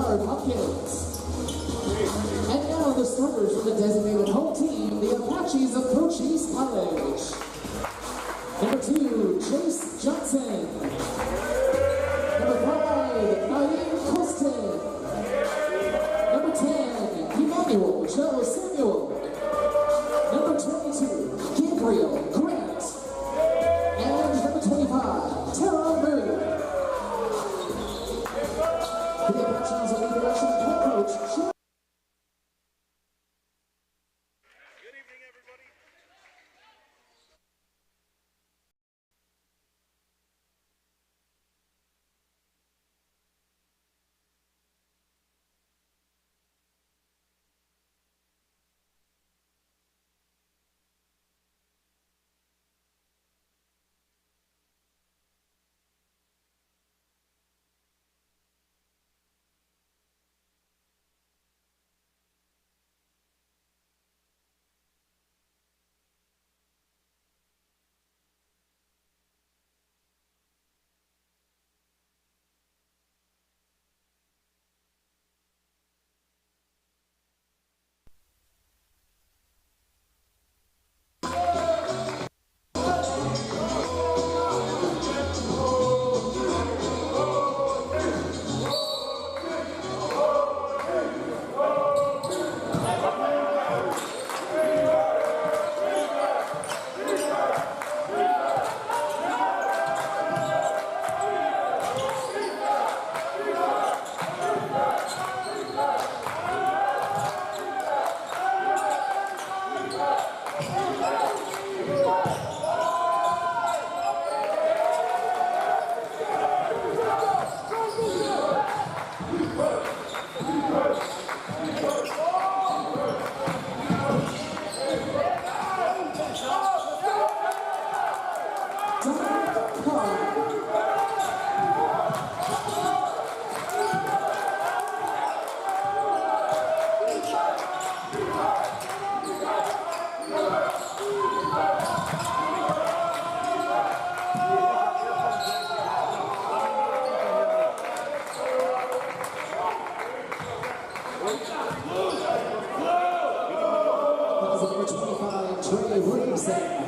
Bernard Hopkins. And now the starters for the designated home team, the Apaches of Cochise College. Number 2, Chase Johnson. Number 5, Naeem Colston. Number 10, Emmanuel Joe Samuel. Number 22, Gabriel Grant. And number 25, Tara Murray. The Apaches are the direction of head coach.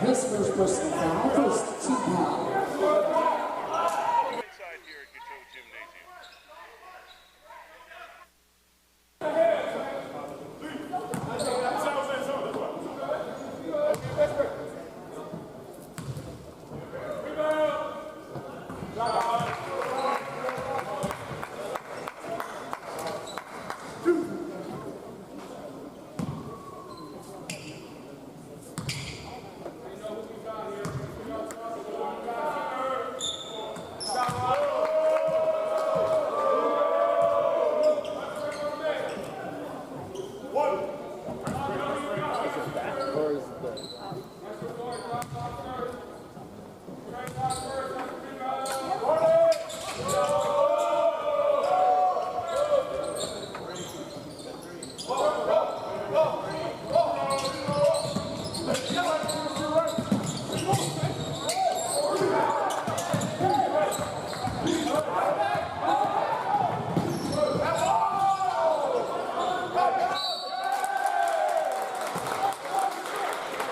His first personal foul, first team foul. Inside here at Cochise Gymnasium.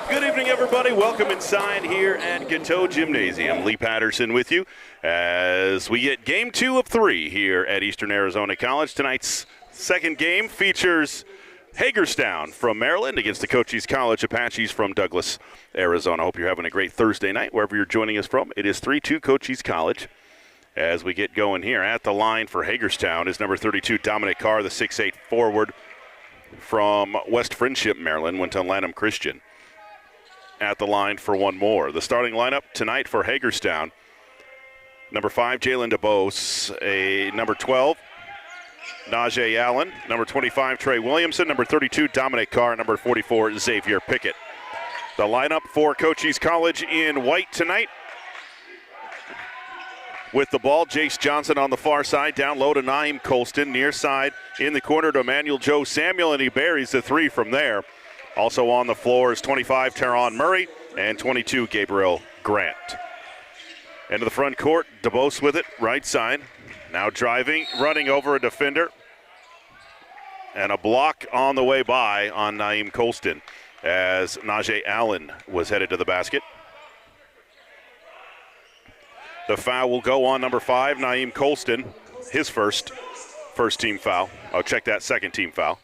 Good evening, everybody. Welcome inside here at Cochise Gymnasium. Lee Patterson with you as we get game 2 of 3 here at Eastern Arizona College. Tonight's second game features Hagerstown from Maryland against the Cochise College Apaches from Douglas, Arizona. Hope you're having a great Thursday night wherever you're joining us from. It is 3-2 Cochise College as we get going here. At the line for Hagerstown is number 32, Dominic Carr, the 6'8 forward from West Friendship, Maryland, went to Lanham Christian. At the line for one more. The starting lineup tonight for Hagerstown. Number 5, Jalen DeBose. Number 12, Najee Allen. Number 25, Trey Williamson. Number 32, Dominic Carr. Number 44, Xavier Pickett. The lineup for Cochise College in white tonight. With the ball, Jace Johnson on the far side. Down low to Naeem Colston. Near side in the corner to Emmanuel Joe Samuel, and he buries the 3 from there. Also on the floor is 25, Teron Murray, and 22, Gabriel Grant. Into the front court, DeBose with it, right side. Now driving, running over a defender. and a block on the way by on Naeem Colston as Najee Allen was headed to the basket. The foul will go on number 5, Naeem Colston, his first team foul. I'll check that, second team foul.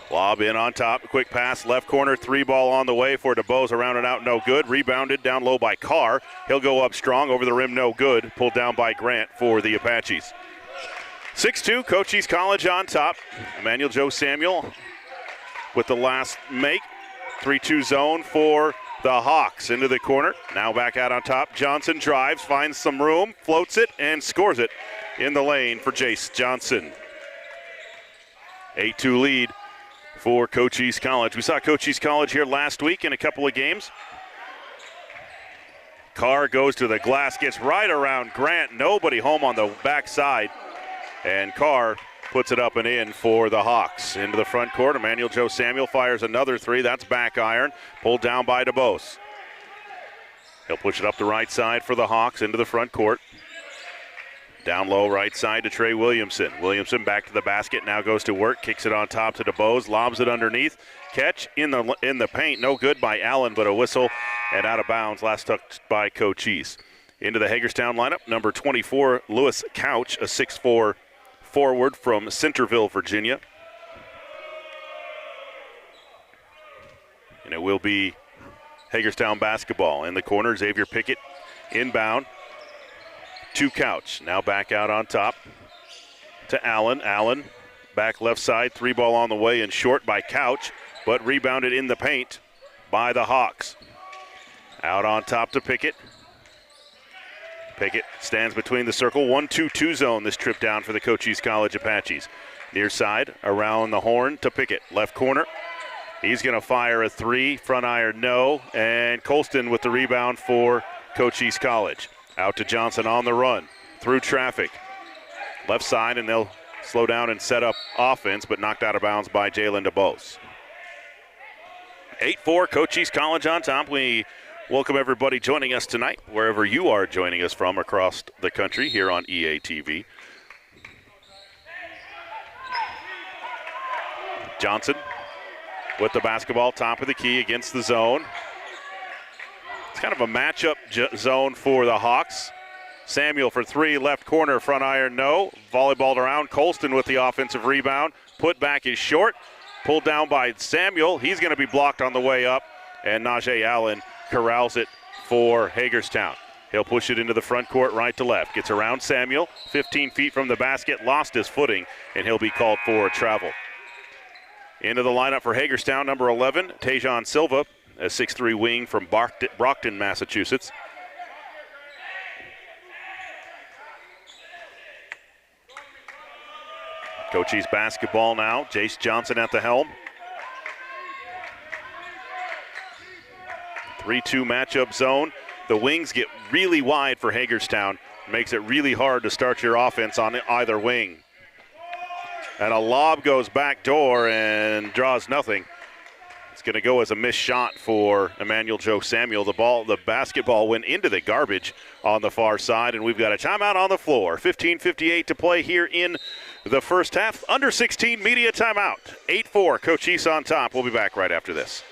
Lob in on top, quick pass, left corner, 3 ball on the way for DeBose, around and out, no good. Rebounded down low by Carr. He'll go up strong, over the rim, no good. Pulled down by Grant for the Apaches. 6-2, Cochise College on top. Emmanuel Joe Samuel with the last make. 3-2 zone for the Hawks into the corner. Now back out on top. Johnson drives, finds some room, floats it, and scores it in the lane for Jace Johnson. 8-2 lead for Cochise College. We saw Cochise College here last week in a couple of games. Carr goes to the glass, gets right around Grant. Nobody home on the backside. And Carr puts it up and in for the Hawks. Into the front court, Emmanuel Joe Samuel fires another 3. That's back iron. Pulled down by DeBose. He'll push it up the right side for the Hawks into the front court. Down low right side to Trey Williamson. Williamson back to the basket, now goes to work, kicks it on top to DeBose, lobs it underneath. Catch in the paint, no good by Allen, but a whistle and out of bounds. Last touched by Cochise. Into the Hagerstown lineup, number 24, Lewis Couch, a 6'4" forward from Centerville, Virginia. And it will be Hagerstown basketball. In the corner, Xavier Pickett inbound to Couch. Now back out on top to Allen. Allen back left side, 3 ball on the way and short by Couch, but rebounded in the paint by the Hawks. Out on top to Pickett. Pickett stands between the circle. 1-2-2 zone this trip down for the Cochise College Apaches. Near side, around the horn to Pickett. Left corner. He's going to fire a 3. Front iron, no. And Colston with the rebound for Cochise College. Out to Johnson on the run. Through traffic. Left side, and they'll slow down and set up offense, but knocked out of bounds by Jalen DeBose. 8-4, Cochise College on top. We welcome everybody joining us tonight, wherever you are joining us from across the country here on EA TV. Johnson with the basketball, top of the key against the zone. It's kind of a matchup zone for the Hawks. Samuel for 3, left corner, front iron, no. Volleyballed around. Colston with the offensive rebound. Put back is short. Pulled down by Samuel. He's going to be blocked on the way up. And Najee Allen corrals it for Hagerstown. He'll push it into the front court right to left. Gets around Samuel, 15 feet from the basket, lost his footing, and he'll be called for travel. Into the lineup for Hagerstown, number 11, Tejon Silva, a 6'3" wing from Brockton, Massachusetts. Cochise basketball now. Jace Johnson at the helm. 3-2 matchup zone. The wings get really wide for Hagerstown. Makes it really hard to start your offense on either wing. And a lob goes back door and draws nothing. It's going to go as a missed shot for Emmanuel Joe Samuel. The basketball went into the garbage on the far side, and we've got a timeout on the floor. 15:58 to play here in the first half. Under 16 media timeout. 8-4, Cochise on top. We'll be back right after this.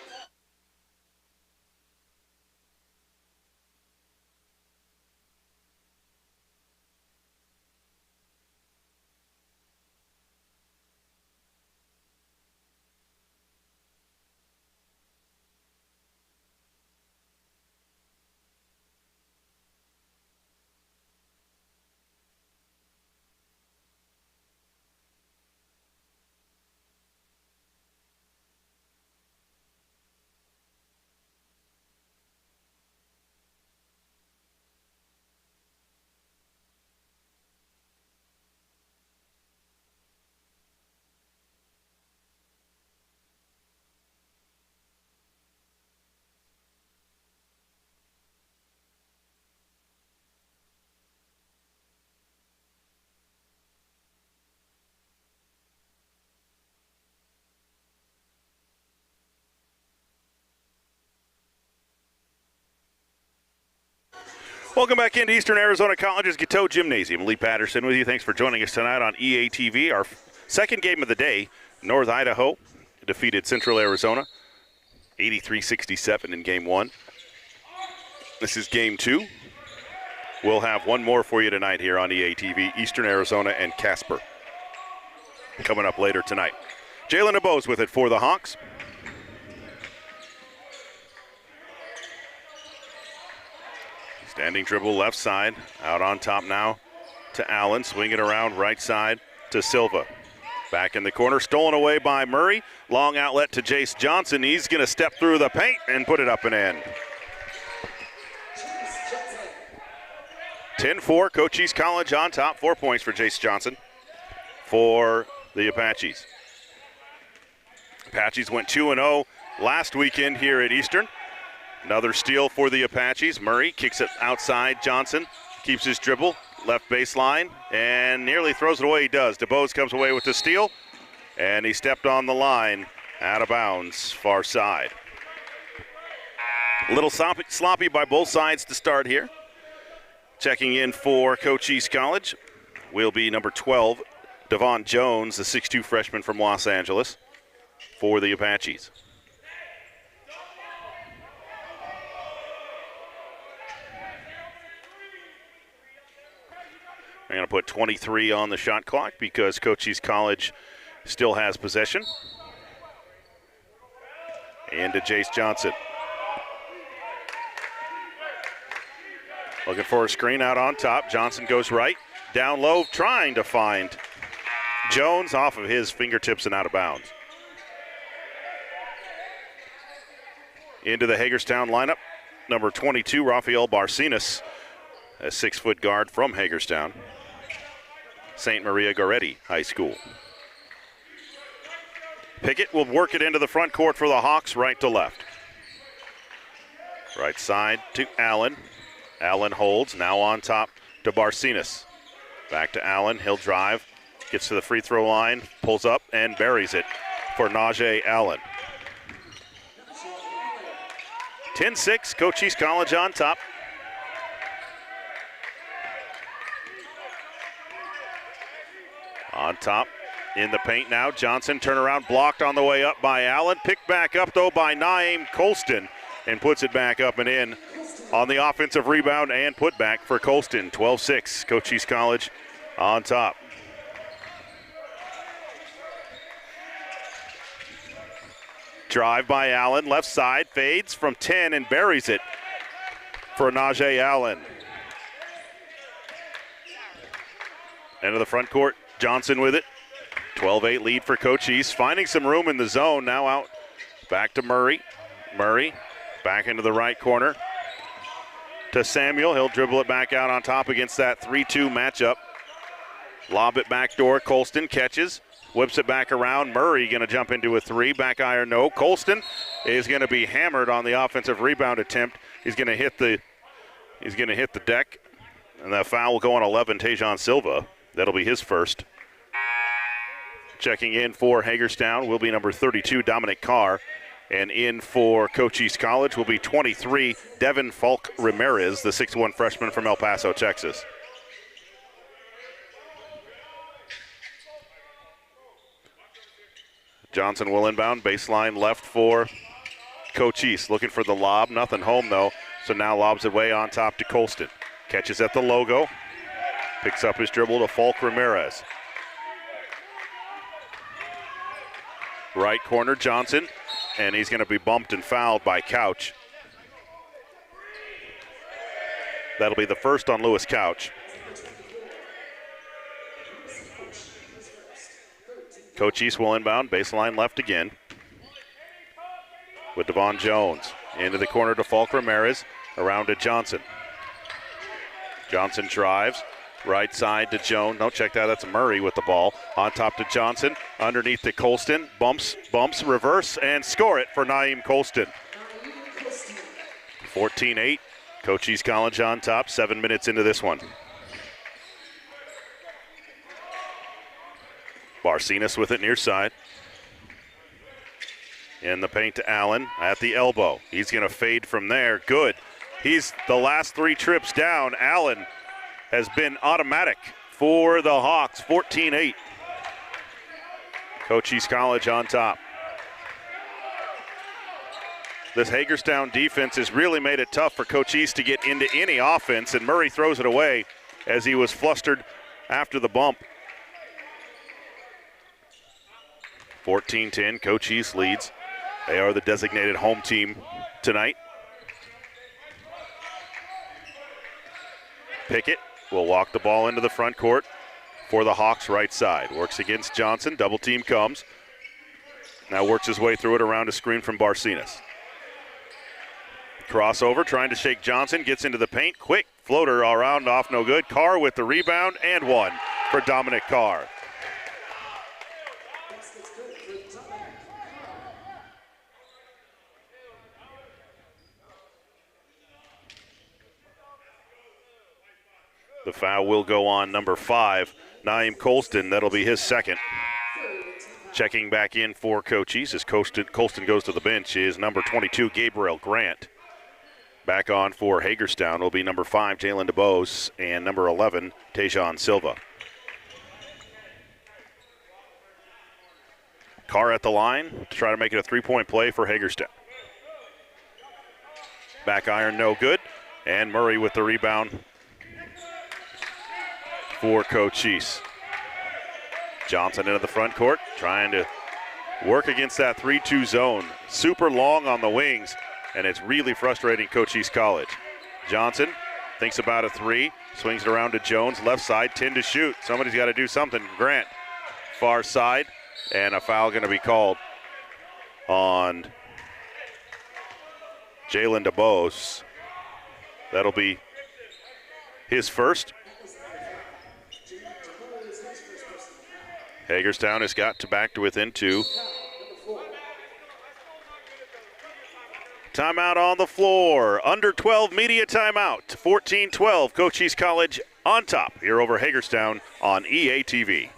Welcome back into Eastern Arizona College's Giteau Gymnasium. Lee Patterson with you. Thanks for joining us tonight on EATV. Our second game of the day, North Idaho defeated Central Arizona 83-67 in game one. This is game two. We'll have one more for you tonight here on EATV, Eastern Arizona and Casper. Coming up later tonight. Jalen DeBose with it for the Hawks. Standing dribble left side, out on top now to Allen. Swing it around right side to Silva. Back in the corner, stolen away by Murray. Long outlet to Jace Johnson. He's going to step through the paint and put it up and in. 10-4, Cochise College on top. 4 points for Jace Johnson for the Apaches. Apaches went 2-0 last weekend here at Eastern. Another steal for the Apaches. Murray kicks it outside. Johnson keeps his dribble, left baseline, and nearly throws it away. He does. DeBose comes away with the steal, and he stepped on the line out of bounds, far side. A little sloppy by both sides to start here. Checking in for Cochise College will be number 12, Devon Jones, the 6'2 freshman from Los Angeles, for the Apaches. I'm going to put 23 on the shot clock because Cochise College still has possession. And to Jace Johnson. Looking for a screen out on top. Johnson goes right. Down low, trying to find Jones off of his fingertips and out of bounds. Into the Hagerstown lineup. Number 22, Rafael Barcinas, a 6-foot guard from Hagerstown. St. Maria Goretti High School. Pickett will work it into the front court for the Hawks, right to left. Right side to Allen. Allen holds, now on top to Barcinas. Back to Allen, he'll drive, gets to the free throw line, pulls up and buries it for Najee Allen. 10-6, Cochise College on top. On top, in the paint now, Johnson turnaround blocked on the way up by Allen. Picked back up though by Naeem Colston and puts it back up and in on the offensive rebound and put back for Colston. 12-6, Cochise College on top. Drive by Allen, left side, fades from 10 and buries it for Najee Allen. End of the front court, Johnson with it. 12-8 lead for Cochise, finding some room in the zone. Now out back to Murray. Murray back into the right corner to Samuel. He'll dribble it back out on top against that 3-2 matchup. Lob it back door. Colston catches, whips it back around. Murray going to jump into a three. Back iron, no. Colston is going to be hammered on the offensive rebound attempt. He's going to hit the deck, and that foul will go on 11. Tejon Silva. That'll be his first. Checking in for Hagerstown will be number 32, Dominic Carr. And in for Cochise College will be 23, Devin Falk Ramirez, the 6'1 freshman from El Paso, Texas. Johnson will inbound, baseline left for Cochise. Looking for the lob, nothing home though. So now lobs it way on top to Colston. Catches at the logo, picks up his dribble to Falk Ramirez. Right corner, Johnson, and he's going to be bumped and fouled by Couch. That'll be the first on Lewis Couch. Cochise will inbound, baseline left again. With Devon Jones. Into the corner to Falk Ramirez, around to Johnson. Johnson drives. Right side to Jones. No, check that. That's Murray with the ball. On top to Johnson. Underneath to Colston. Bumps, reverse, and score it for Naeem Colston. 14-8. Cochise College on top. 7 minutes into this one. Barcinas with it near side. In the paint to Allen at the elbow. He's going to fade from there. Good. He's the last 3 trips down. Allen has been automatic for the Hawks, 14-8. Cochise College on top. This Hagerstown defense has really made it tough for Cochise to get into any offense, and Murray throws it away as he was flustered after the bump. 14-10, Cochise leads. They are the designated home team tonight. Pickett will walk the ball into the front court for the Hawks right side. Works against Johnson, double team comes. Now works his way through it around a screen from Barcinas. Crossover, trying to shake Johnson, gets into the paint. Quick floater around, off no good. Carr with the rebound, and one for Dominic Carr. The foul will go on number 5, Naeem Colston. That'll be his second. Checking back in for Cochise as Colston goes to the bench is number 22, Gabriel Grant. Back on for Hagerstown will be number 5, Jalen DeBose, and number 11, Tejon Silva. Carr at the line to try to make it a 3-point play for Hagerstown. Back iron, no good. And Murray with the rebound for Cochise. Johnson into the front court, trying to work against that 3-2 zone. Super long on the wings, and it's really frustrating Cochise College. Johnson thinks about a 3, swings it around to Jones, left side, 10 to shoot. Somebody's got to do something. Grant, far side, and a foul going to be called on Jalen DeBose. That'll be his first. Hagerstown has got to back to within 2. Timeout on the floor. Under 12 media timeout. 14-12. Cochise College on top here over Hagerstown on EA TV.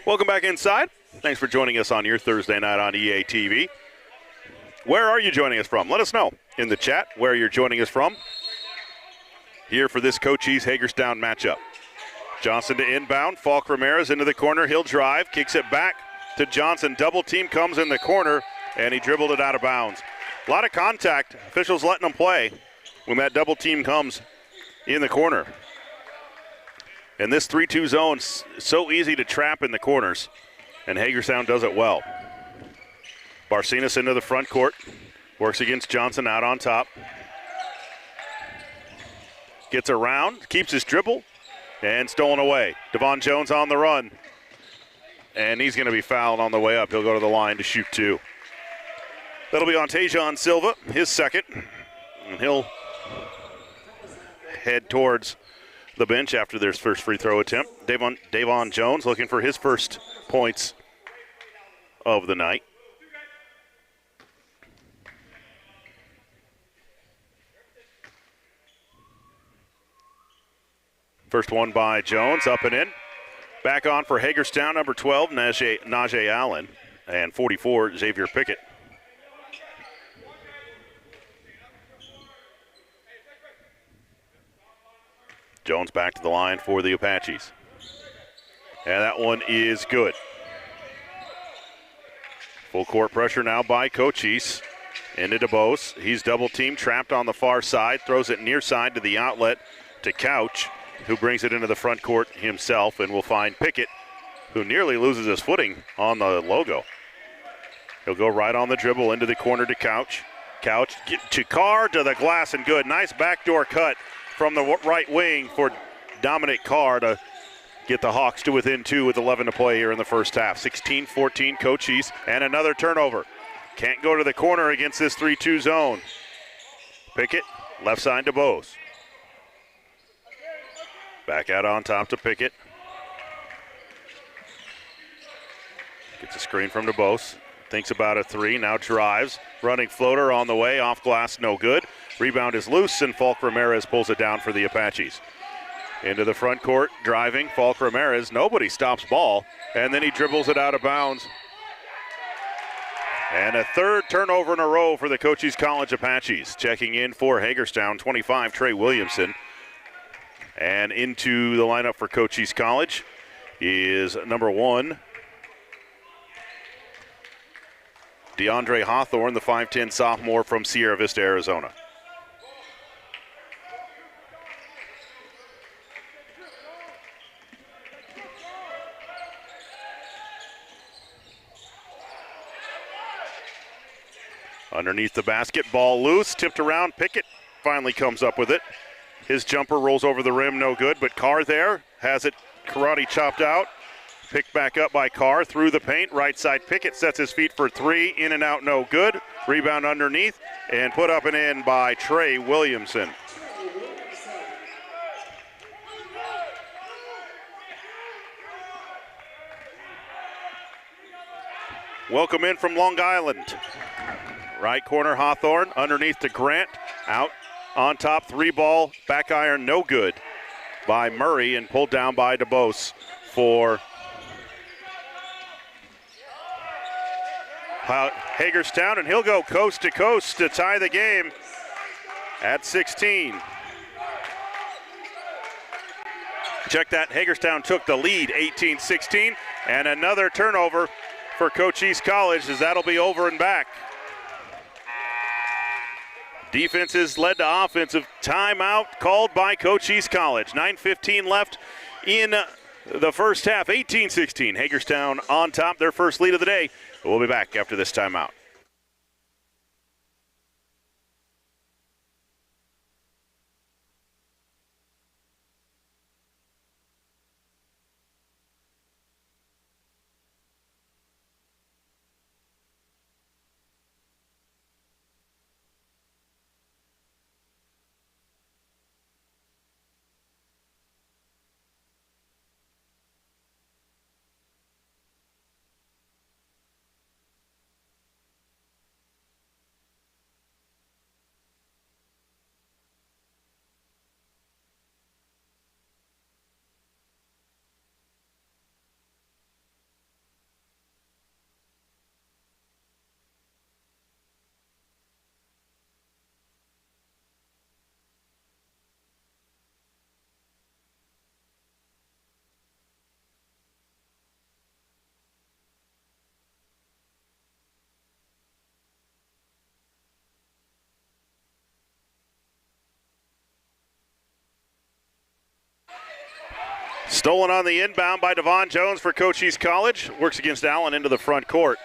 Welcome back inside. Thanks for joining us on your Thursday night on EA TV. Where are you joining us from? Let us know in the chat where you're joining us from here for this Cochise Hagerstown matchup. Johnson to inbound. Falk Ramirez into the corner. He'll drive. Kicks it back to Johnson. Double team comes in the corner, and he dribbled it out of bounds. A lot of contact. Officials letting them play when that double team comes in the corner. And this 3-2 zone is so easy to trap in the corners, and Hagerstown does it well. Barcinas into the front court. Works against Johnson out on top. Gets around, keeps his dribble, and stolen away. Devon Jones on the run. And he's going to be fouled on the way up. He'll go to the line to shoot 2. That'll be on Tejon Silva, his second. And he'll head towards the bench after their first free throw attempt. Davon Jones looking for his first points of the night. First one by Jones, up and in. Back on for Hagerstown, number 12, Najee Allen, and 44, Xavier Pickett. Jones back to the line for the Apaches. And that one is good. Full court pressure now by Cochise. Into DeBose. He's double teamed, trapped on the far side. Throws it near side to the outlet to Couch, who brings it into the front court himself, and will find Pickett, who nearly loses his footing on the logo. He'll go right on the dribble into the corner to Couch. Couch to Carr to the glass and good. Nice backdoor cut from the right wing for Dominic Carr to get the Hawks to within 2 with 11 to play here in the first half. 16-14 Cochise, and another turnover. Can't go to the corner against this 3-2 zone. Pickett, left side to Bose. Back out on top to Pickett. Gets a screen from DeBose. Thinks about a three, now drives. Running floater on the way, off glass, no good. Rebound is loose, and Falk Ramirez pulls it down for the Apaches. Into the front court, driving, Falk Ramirez. Nobody stops ball, and then he dribbles it out of bounds. And a third turnover in a row for the Cochise College Apaches. Checking in for Hagerstown, 25, Trey Williamson. And into the lineup for Cochise College is number 1, DeAndre Hawthorne, the 5'10 sophomore from Sierra Vista, Arizona. Underneath the basket, ball loose, tipped around. Pickett finally comes up with it. His jumper rolls over the rim, no good, but Carr there has it karate chopped out. Picked back up by Carr through the paint. Right side, Pickett sets his feet for three. In and out, no good. Rebound underneath and put up and in by Trey Williamson. Welcome in from Long Island. Right corner, Hawthorne. Underneath to Grant. Out on top, 3-ball. Back iron, no good by Murray and pulled down by DeBose for Hagerstown, and he'll go coast to coast to tie the game at 16. Check that, Hagerstown took the lead 18-16, and another turnover for Cochise College as that'll be over and back. Defenses led to offensive. Timeout called by Cochise College. 9:15 left in the first half. 18-16. Hagerstown on top, their first lead of the day. We'll be back after this timeout. Stolen on the inbound by Devon Jones for Cochise College. Works against Allen into the front court.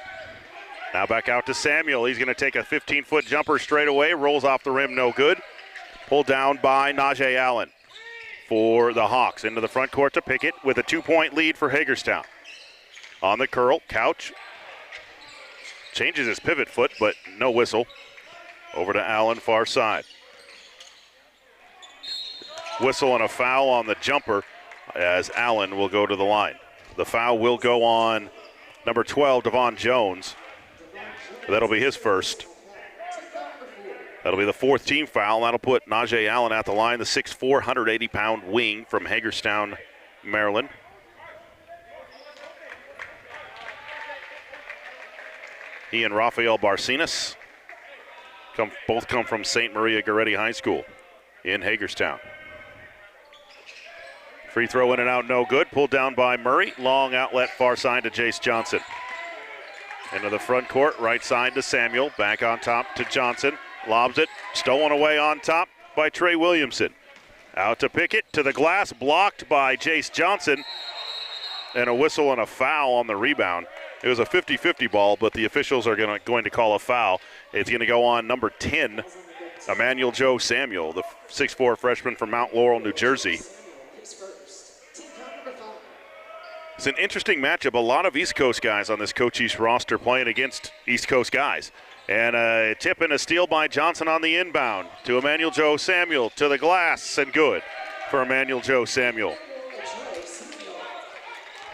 Now back out to Samuel. He's going to take a 15-foot jumper straight away. Rolls off the rim, no good. Pulled down by Najee Allen for the Hawks. Into the front court to Pickett with a 2-point lead for Hagerstown. On the curl, Couch changes his pivot foot, but no whistle. Over to Allen, far side. Whistle and a foul on the jumper, as Allen will go to the line. The foul will go on number 12, Devon Jones. That'll be his first. That'll be the fourth team foul. That'll put Najee Allen at the line, the 6'4", 180-pound wing from Hagerstown, Maryland. He and Rafael Barcinas both come from St. Maria Goretti High School in Hagerstown. Free throw in and out, no good. Pulled down by Murray. Long outlet far side to Jace Johnson. Into the front court, right side to Samuel. Back on top to Johnson. Lobs it. Stolen away on top by Trey Williamson. Out to Pickett, to the glass, blocked by Jace Johnson. And a whistle and a foul on the rebound. It was a 50-50 ball, but the officials are going to call a foul. It's going to go on number 10, Emmanuel Joe Samuel, the 6'4 freshman from Mount Laurel, New Jersey. It's an interesting matchup. A lot of East Coast guys on this Cochise roster playing against East Coast guys. And a tip and a steal by Johnson on the inbound to Emmanuel Joe Samuel, to the glass, and good for Emmanuel Joe Samuel.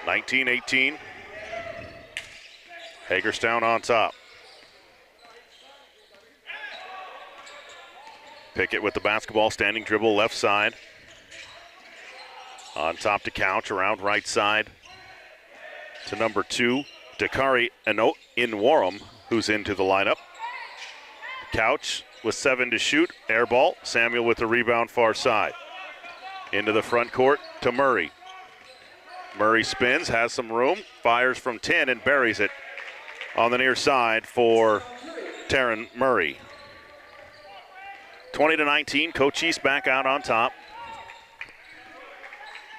19-18. Hagerstown on top. Pickett with the basketball, standing dribble left side. On top to Couch, around right side to number 2, Dakari Inwarum, who's into the lineup. Couch with 7 to shoot, air ball. Samuel with the rebound far side. Into the front court to Murray. Murray spins, has some room, fires from 10 and buries it on the near side for Taryn Murray. 20-19, Cochise back out on top.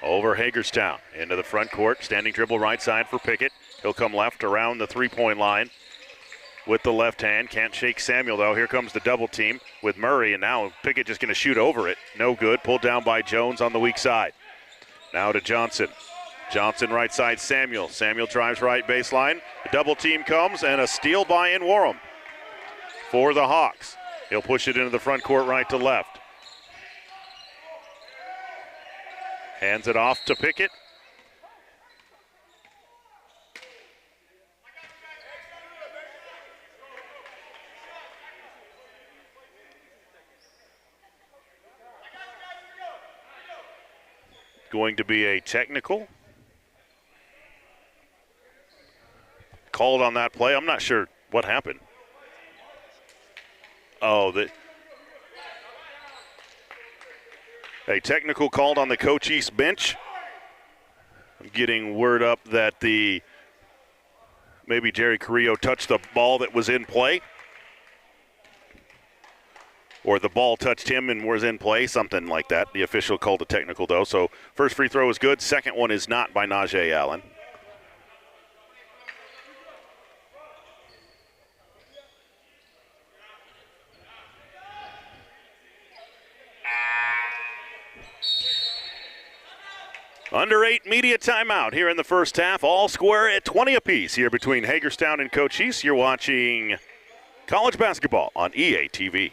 Over Hagerstown, into the front court, standing dribble right side for Pickett. He'll come left around the three-point line with the left hand. Can't shake Samuel, though. Here comes the double team with Murray, and now Pickett just going to shoot over it. No good. Pulled down by Jones on the weak side. Now to Johnson. Johnson right side, Samuel. Samuel drives right baseline. The double team comes, and a steal by Inwarum for the Hawks. He'll push it into the front court right to left. Hands it off to Pickett. Going to be a technical called on that play. I'm not sure what happened. A technical called on the Cochise bench. I'm getting word up that maybe Jerry Carrillo touched the ball that was in play. Or the ball touched him and was in play, something like that. The official called a technical, though. So first free throw is good. Second one is not by Najee Allen. Under 8 media timeout here in the first half. All square at 20 apiece here between Hagerstown and Cochise. You're watching college basketball on EA TV.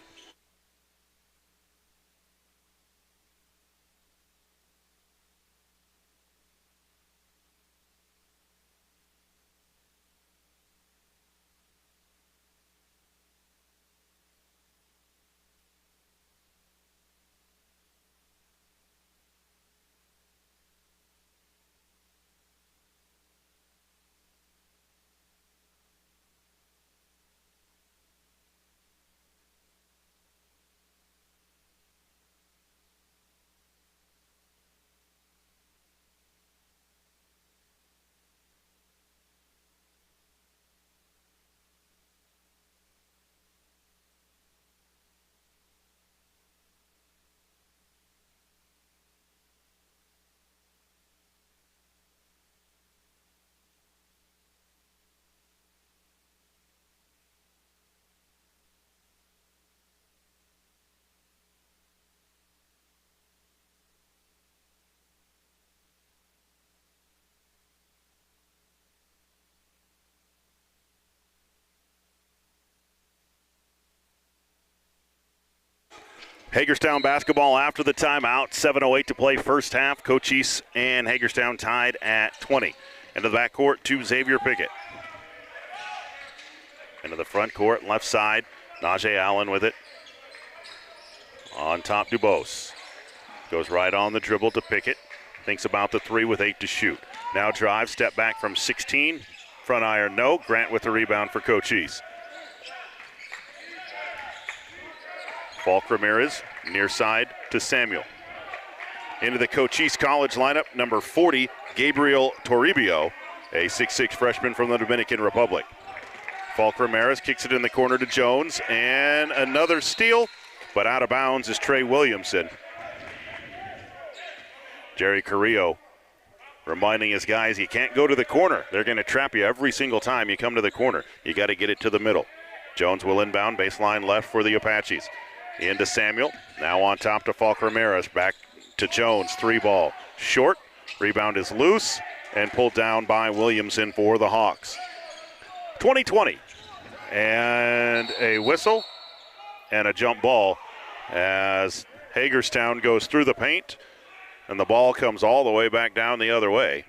Hagerstown basketball after the timeout. 7:08 to play first half. Cochise and Hagerstown tied at 20. Into the backcourt to Xavier Pickett. Into the front court, left side. Najee Allen with it. On top, Dubose. Goes right on the dribble to Pickett. Thinks about the three with 8 to shoot. Now drive, step back from 16. Front iron, no. Grant with the rebound for Cochise. Falk Ramirez, near side to Samuel. Into the Cochise College lineup, number 40, Gabriel Toribio, a 6'6 freshman from the Dominican Republic. Falk Ramirez kicks it in the corner to Jones, and another steal, but out of bounds is Trey Williamson. Jerry Carrillo reminding his guys, you can't go to the corner. They're going to trap you every single time you come to the corner. You got to get it to the middle. Jones will inbound, baseline left for the Apaches. Into Samuel, now on top to Falk Ramirez, back to Jones, 3-ball. Short, rebound is loose, and pulled down by Williamson for the Hawks. 20-20, and a whistle and a jump ball as Hagerstown goes through the paint, and the ball comes all the way back down the other way.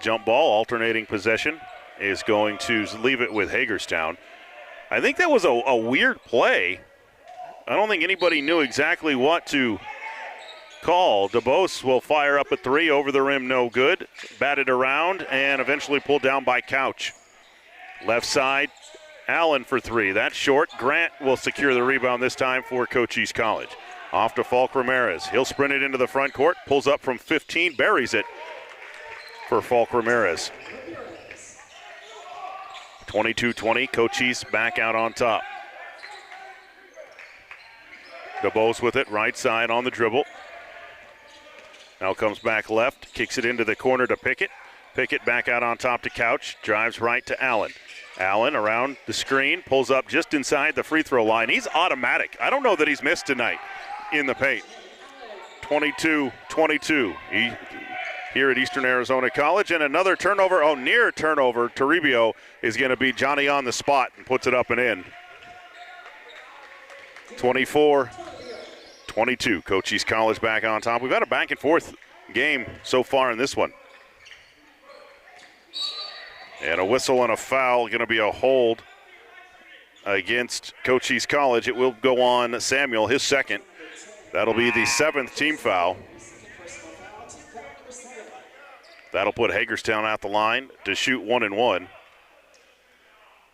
Jump ball, alternating possession, is going to leave it with Hagerstown. I think that was a weird play. I don't think anybody knew exactly what to call. DeBose will fire up a 3 over the rim, no good. Batted around and eventually pulled down by Couch. Left side, Allen for 3. That's short. Grant will secure the rebound this time for Cochise College. Off to Falk Ramirez. He'll sprint it into the front court. Pulls up from 15, buries it for Falk Ramirez. 22-20, Cochise back out on top. DeBose with it, right side on the dribble. Now comes back left, kicks it into the corner to Pickett. Pickett back out on top to Couch, drives right to Allen. Allen around the screen, pulls up just inside the free throw line. He's automatic. I don't know that he's missed tonight in the paint. 22-22 here at Eastern Arizona College. And another turnover, near turnover. Toribio is going to be Johnny on the spot and puts it up and in. 24-22, Cochise College back on top. We've had a back and forth game so far in this one. And a whistle and a foul, going to be a hold against Cochise College. It will go on Samuel, his second. That'll be the 7th team foul. That'll put Hagerstown at the line to shoot 1-1.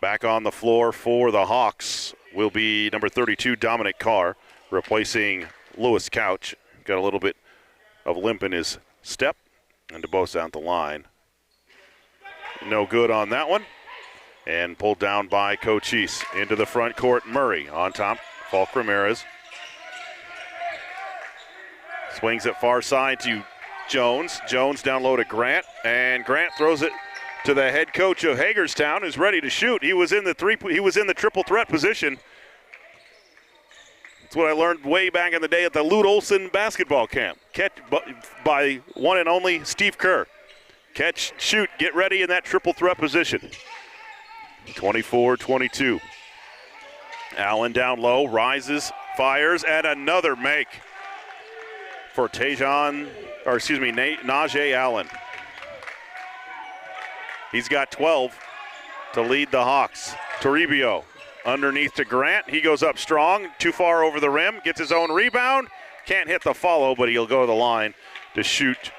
Back on the floor for the Hawks will be number 32, Dominic Carr, replacing Lewis Couch. Got a little bit of limp in his step, and DeBose out the line. No good on that one. And pulled down by Cochise. Into the front court, Murray on top. Falk Ramirez. Swings it far side to Jones. Jones down low to Grant. And Grant throws it to the head coach of Hagerstown, who's ready to shoot. He was in the triple threat position. That's what I learned way back in the day at the Lute Olson basketball camp. Catch by one and only Steve Kerr. Catch, shoot, get ready in that triple threat position. 24-22. Allen down low, rises, fires, and another make for Najee Allen. He's got 12 to lead the Hawks. Toribio underneath to Grant. He goes up strong, too far over the rim, gets his own rebound. Can't hit the follow, but he'll go to the line to shoot.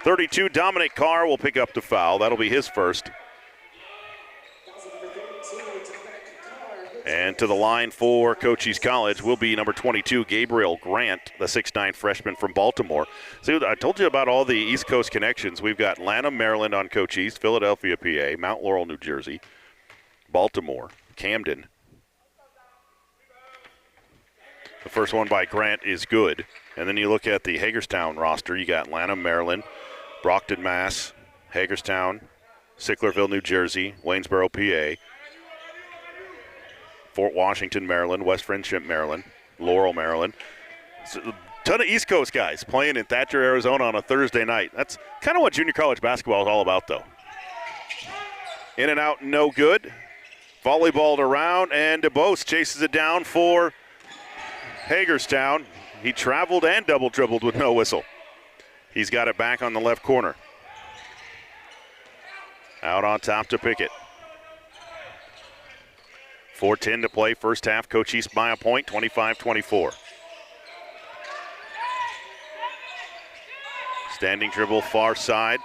32, Dominic Carr will pick up the foul. That'll be his first. And to the line for Cochise College will be number 22, Gabriel Grant, the 6'9 freshman from Baltimore. See, I told you about all the East Coast connections. We've got Lanham, Maryland on Cochise, Philadelphia, PA, Mount Laurel, New Jersey, Baltimore, Camden. The first one by Grant is good. And then you look at the Hagerstown roster. You got Lanham, Maryland, Brockton, Mass, Hagerstown, Sicklerville, New Jersey, Waynesboro, PA, Fort Washington, Maryland, West Friendship, Maryland, Laurel, Maryland. So a ton of East Coast guys playing in Thatcher, Arizona on a Thursday night. That's kind of what junior college basketball is all about, though. In and out, no good. Volleyballed around, and DeBose chases it down for Hagerstown. He traveled and double dribbled with no whistle. He's got it back on the left corner. Out on top to Pickett. 4:10 to play, first half. Cochise by a point, 25-24. Standing dribble far side.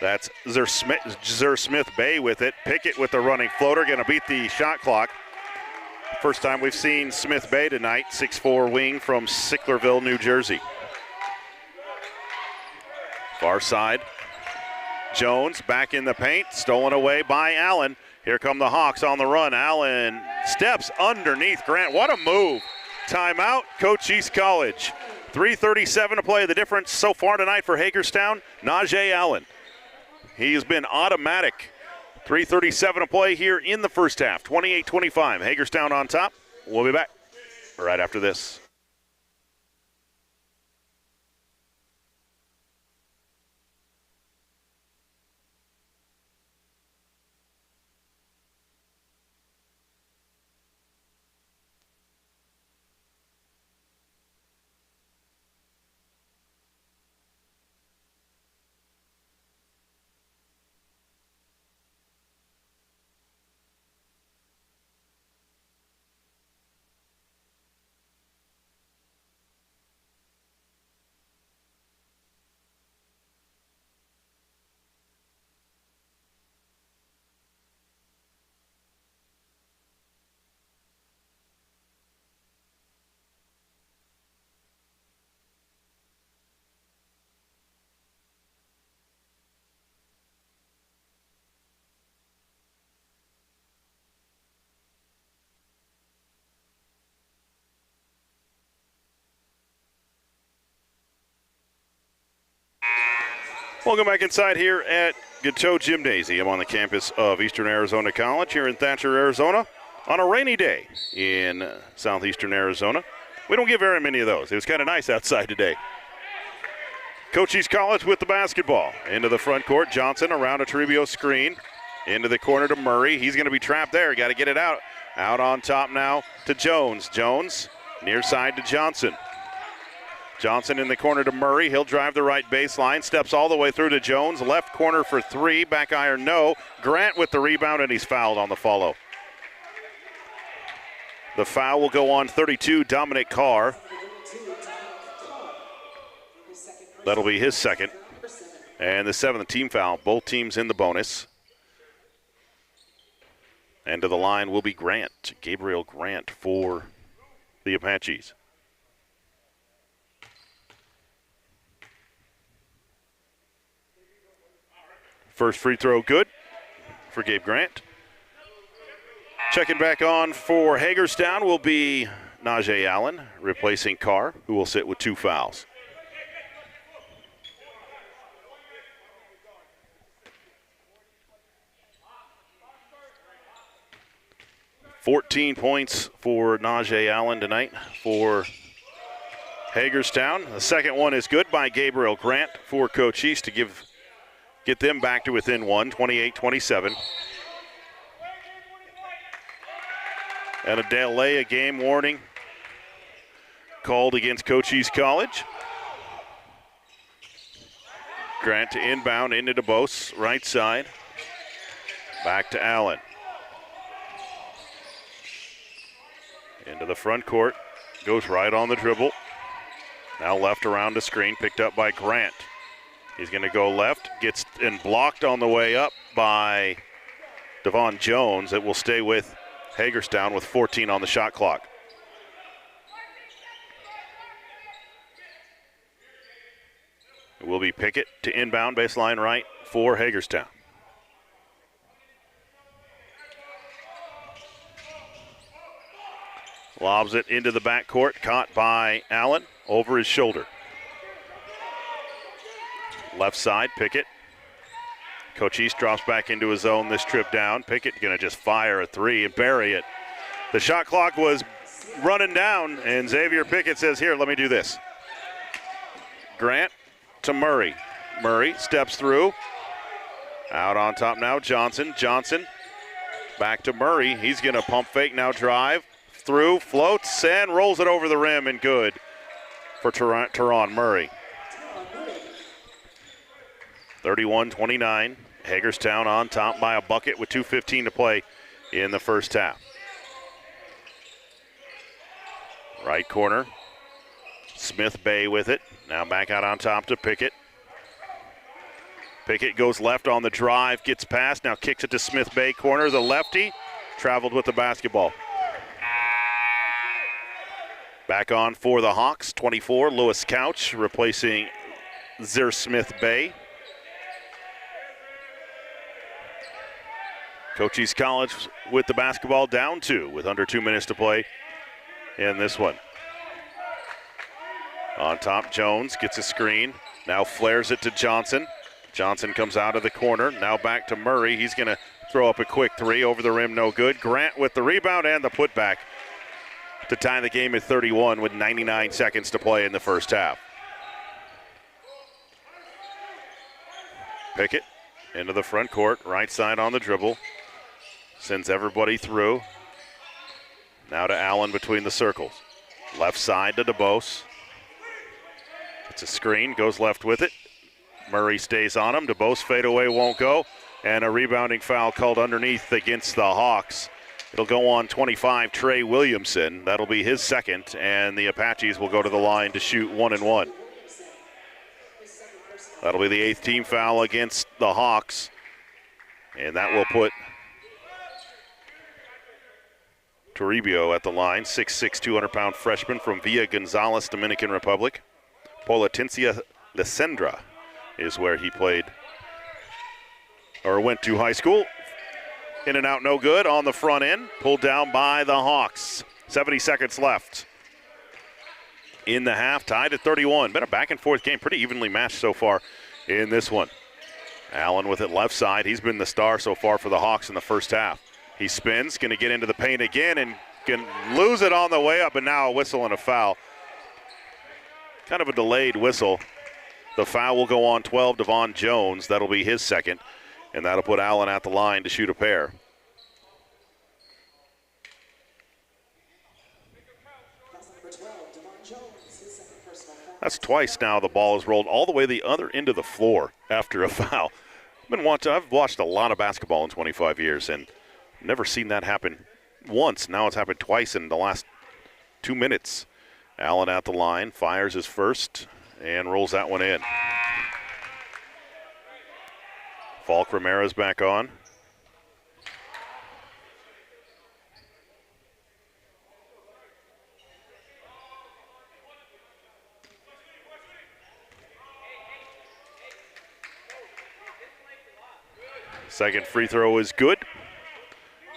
That's Zer Smith Bay with it. Pickett with the running floater, going to beat the shot clock. First time we've seen Smith Bay tonight, 6'4" wing from Sicklerville, New Jersey. Far side. Jones back in the paint, stolen away by Allen. Here come the Hawks on the run. Allen steps underneath Grant. What a move. Timeout, Cochise College. 3:37 to play. The difference so far tonight for Hagerstown, Najee Allen. He has been automatic. 3:37 to play here in the first half. 28-25. Hagerstown on top. We'll be back right after this. Welcome back inside here at Gila Gymnasium on the campus of Eastern Arizona College here in Thatcher, Arizona on a rainy day in southeastern Arizona. We don't get very many of those. It was kind of nice outside today. Cochise College with the basketball. Into the front court. Johnson around a Toribio screen. Into the corner to Murray. He's going to be trapped there. Got to get it out. Out on top now to Jones. Jones near side to Johnson. Johnson in the corner to Murray. He'll drive the right baseline. Steps all the way through to Jones. Left corner for three. Back iron, no. Grant with the rebound, and he's fouled on the follow. The foul will go on 32, Dominic Carr. That'll be his second. And the seventh team foul. Both teams in the bonus. And to the line will be Grant. Gabriel Grant for the Apaches. First free throw good for Gabe Grant. Checking back on for Hagerstown will be Najee Allen, replacing Carr, who will sit with two fouls. $14 points for Najee Allen tonight for Hagerstown. The second one is good by Gabriel Grant for Cochise to get them back to within one, 28-27. And a delay, a game warning called against Cochise College. Grant to inbound into DeBose, right side. Back to Allen. Into the front court, goes right on the dribble. Now left around the screen, picked up by Grant. He's going to go left, gets and blocked on the way up by Devon Jones. It will stay with Hagerstown with 14 on the shot clock. It will be Pickett to inbound baseline right for Hagerstown. Lobs it into the backcourt, caught by Allen over his shoulder. Left side, Pickett. Cochise drops back into his zone this trip down. Pickett going to just fire a three and bury it. The shot clock was running down, and Xavier Pickett says, here, let me do this. Grant to Murray. Murray steps through. Out on top now, Johnson. Johnson back to Murray. He's going to pump fake now, drive through, floats, and rolls it over the rim, and good for Teron Murray. 31-29. Hagerstown on top by a bucket with 2:15 to play in the first half. Right corner. Smith Bay with it. Now back out on top to Pickett. Pickett goes left on the drive, gets past, now kicks it to Smith Bay corner. The lefty traveled with the basketball. Back on for the Hawks, 24, Lewis Couch replacing Smith Bay. Cochise College with the basketball down 2 with under 2 minutes to play in this one. On top, Jones gets a screen, now flares it to Johnson. Johnson comes out of the corner, now back to Murray. He's going to throw up a quick 3 over the rim, no good. Grant with the rebound and the putback to tie the game at 31 with 99 seconds to play in the first half. Pickett into the front court, right side on the dribble. Sends everybody through. Now to Allen between the circles. Left side to DeBose. It's a screen, goes left with it. Murray stays on him. DeBose fadeaway won't go. And a rebounding foul called underneath against the Hawks. It'll go on 25, Trey Williamson. That'll be his second, and the Apaches will go to the line to shoot 1-1. That'll be the 8th team foul against the Hawks, and that will put Toribio at the line, 6'6", 200-pound freshman from Villa Gonzales, Dominican Republic. Politencia Lesendra is where he played or went to high school. In and out, no good on the front end. Pulled down by the Hawks. 70 seconds left in the half, tied at 31. Been a back and forth game, pretty evenly matched so far in this one. Allen with it left side. He's been the star so far for the Hawks in the first half. He spins, going to get into the paint again and can lose it on the way up, and now a whistle and a foul. Kind of a delayed whistle. The foul will go on 12, Devon Jones. That'll be his second. And that'll put Allen at the line to shoot a pair. That's twice now the ball has rolled all the way the other end of the floor after a foul. I've watched a lot of basketball in 25 years and never seen that happen once. Now it's happened twice in the last 2 minutes. Allen at the line, fires his first, and rolls that one in. Falk Ramirez back on. Second free throw is good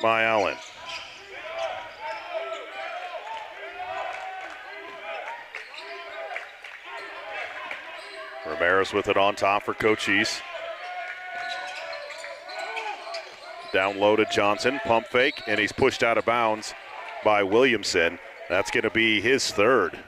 by Allen. Ramirez with it on top for Cochise. Down low to Johnson, pump fake, and he's pushed out of bounds by Williamson. That's going to be his third.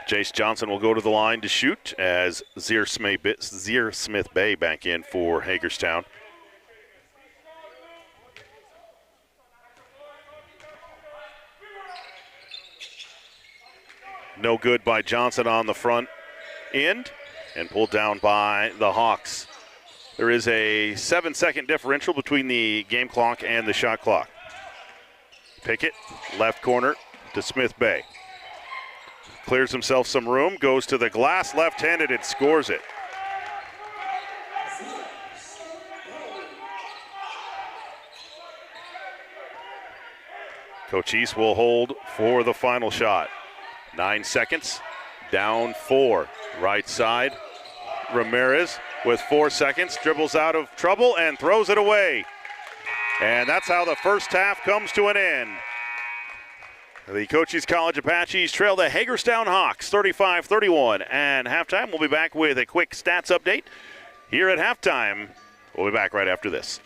Jace Johnson will go to the line to shoot as Zir Smith Bay back in for Hagerstown. No good by Johnson on the front end and pulled down by the Hawks. There is a 7-second differential between the game clock and the shot clock. Pickett, left corner to Smith Bay. Clears himself some room, goes to the glass, left-handed, and scores it. Cochise will hold for the final shot. 9 seconds, down 4. Right side, Ramirez with 4 seconds, dribbles out of trouble and throws it away. And that's how the first half comes to an end. The Cochise College Apaches trail the Hagerstown Hawks 35-31. And halftime, we'll be back with a quick stats update here at halftime. We'll be back right after this.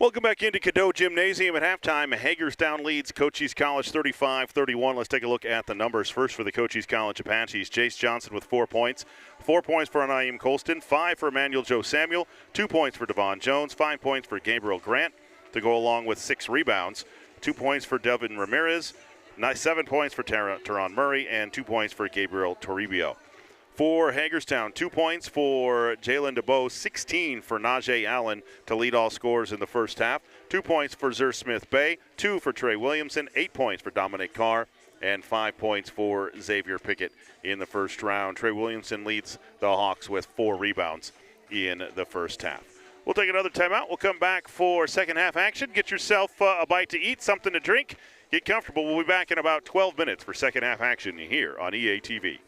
Welcome back into Cadeau Gymnasium at halftime. Hagerstown leads Cochise College 35-31. Let's take a look at the numbers. First for the Cochise College Apaches, Jace Johnson with 4 points. 4 points for Anaim Colston, 5 for Emmanuel Joe Samuel, 2 points for Devon Jones, 5 points for Gabriel Grant to go along with 6 rebounds. 2 points for Devin Ramirez, 7 points for Teron Murray, and 2 points for Gabriel Toribio. For Hagerstown, 2 points for Jalen DeBow, 16 for Najee Allen to lead all scorers in the first half. 2 points for Zer Smith Bay, 2 for Trey Williamson, 8 points for Dominic Carr, and 5 points for Xavier Pickett in the first round. Trey Williamson leads the Hawks with 4 rebounds in the first half. We'll take another timeout. We'll come back for second half action. Get yourself a bite to eat, something to drink. Get comfortable. We'll be back in about 12 minutes for second half action here on EA TV.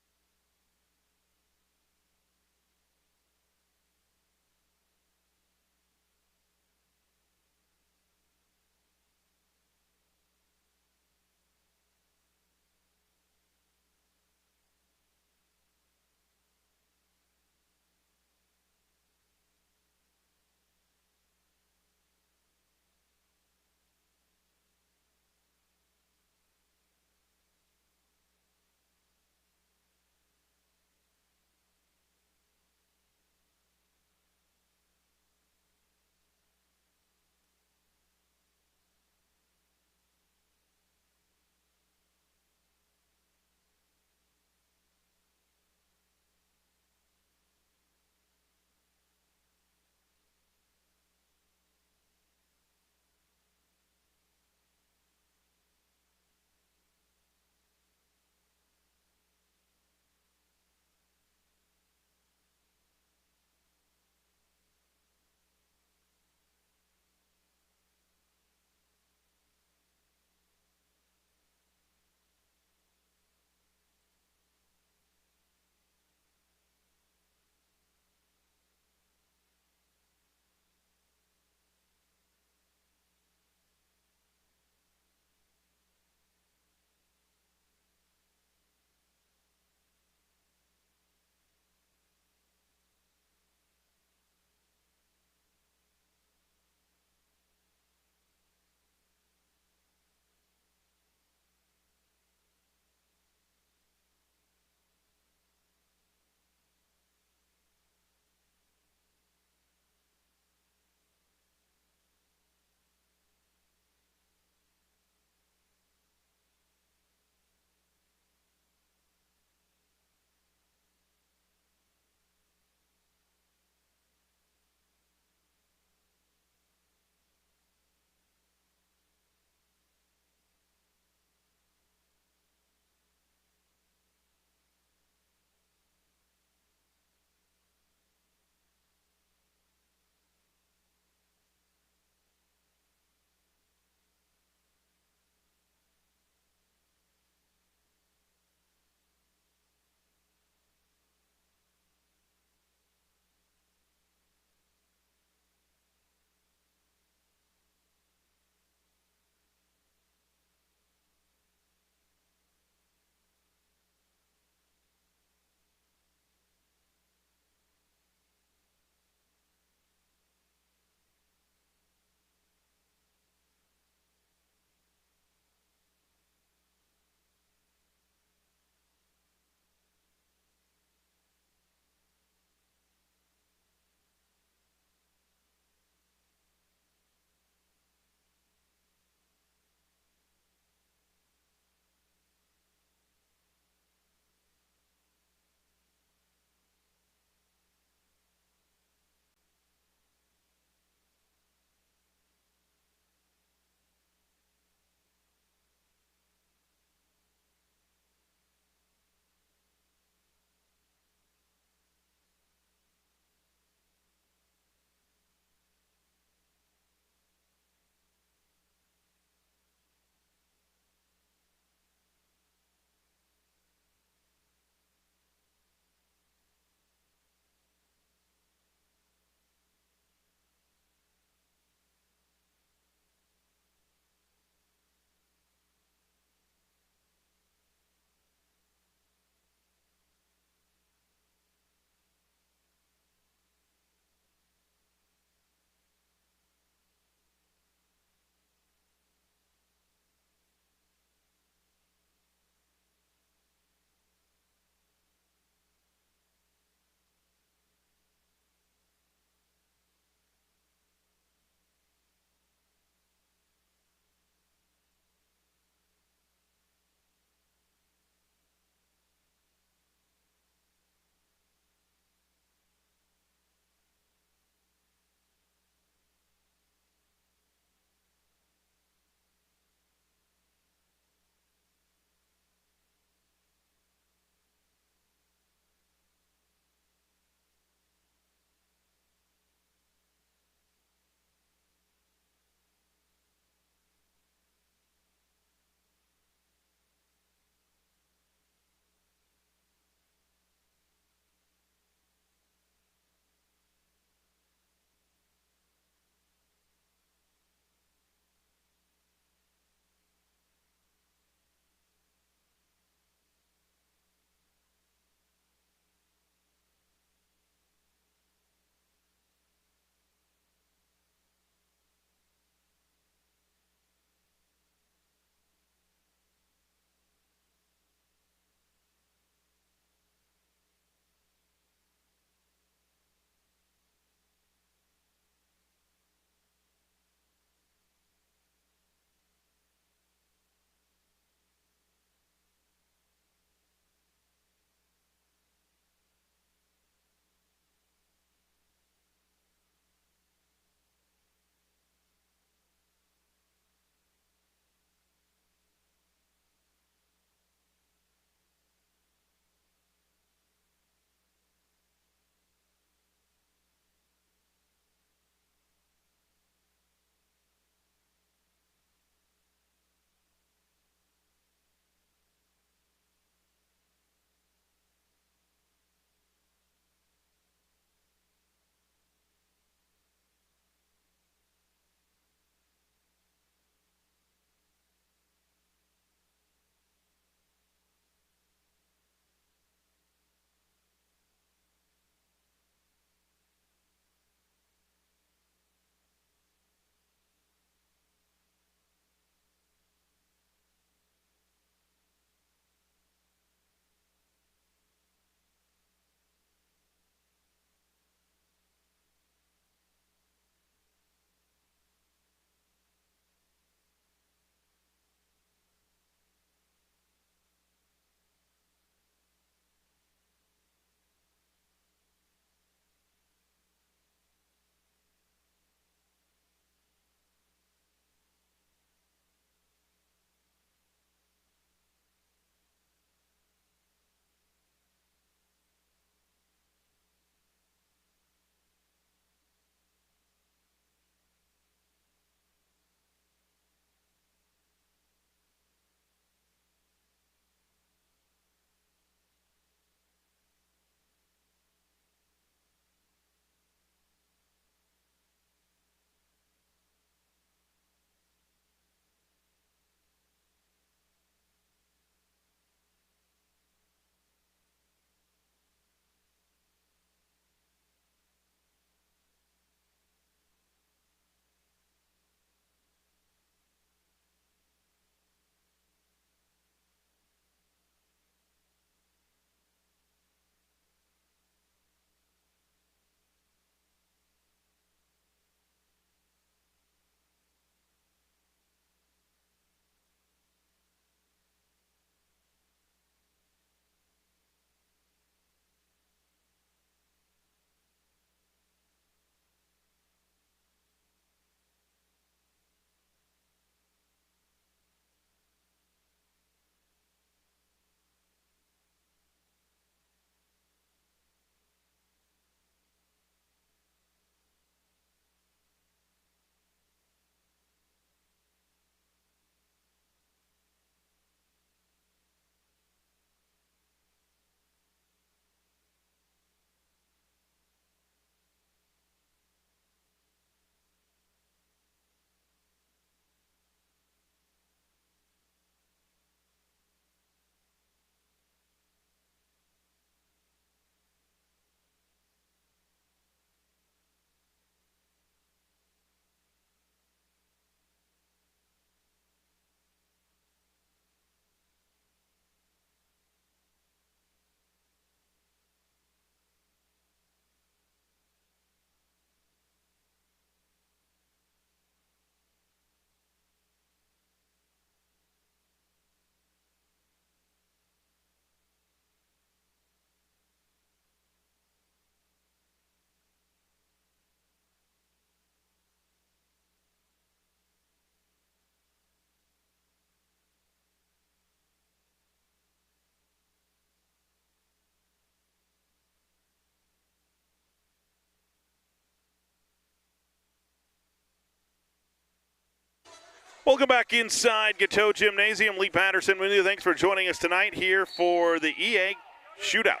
Welcome back inside Gateau Gymnasium. Lee Patterson with you. Thanks for joining us tonight here for the EA Shootout.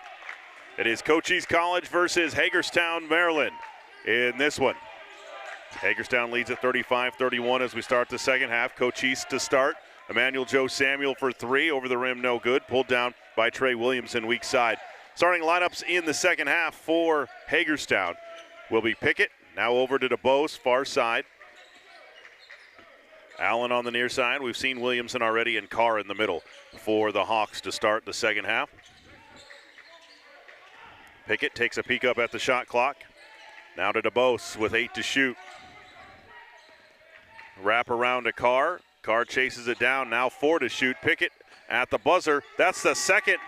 It is Cochise College versus Hagerstown, Maryland in this one. Hagerstown leads at 35-31 as we start the second half. Cochise to start. Emmanuel Joe Samuel for three. Over the rim, no good. Pulled down by Trey Williamson, weak side. Starting lineups in the second half for Hagerstown will be Pickett. Now over to DeBose, far side. Allen on the near side. We've seen Williamson already, and Carr in the middle for the Hawks to start the second half. Pickett takes a peek up at the shot clock. Now to DeBose with 8 to shoot. Wrap around to Carr. Carr chases it down. Now 4 to shoot. Pickett at the buzzer. That's the second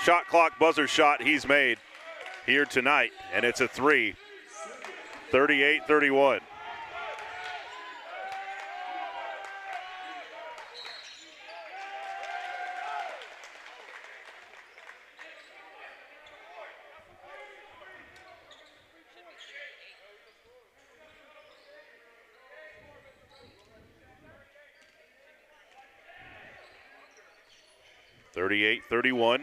shot clock buzzer shot he's made here tonight, and it's a three. 38-31. 38-31.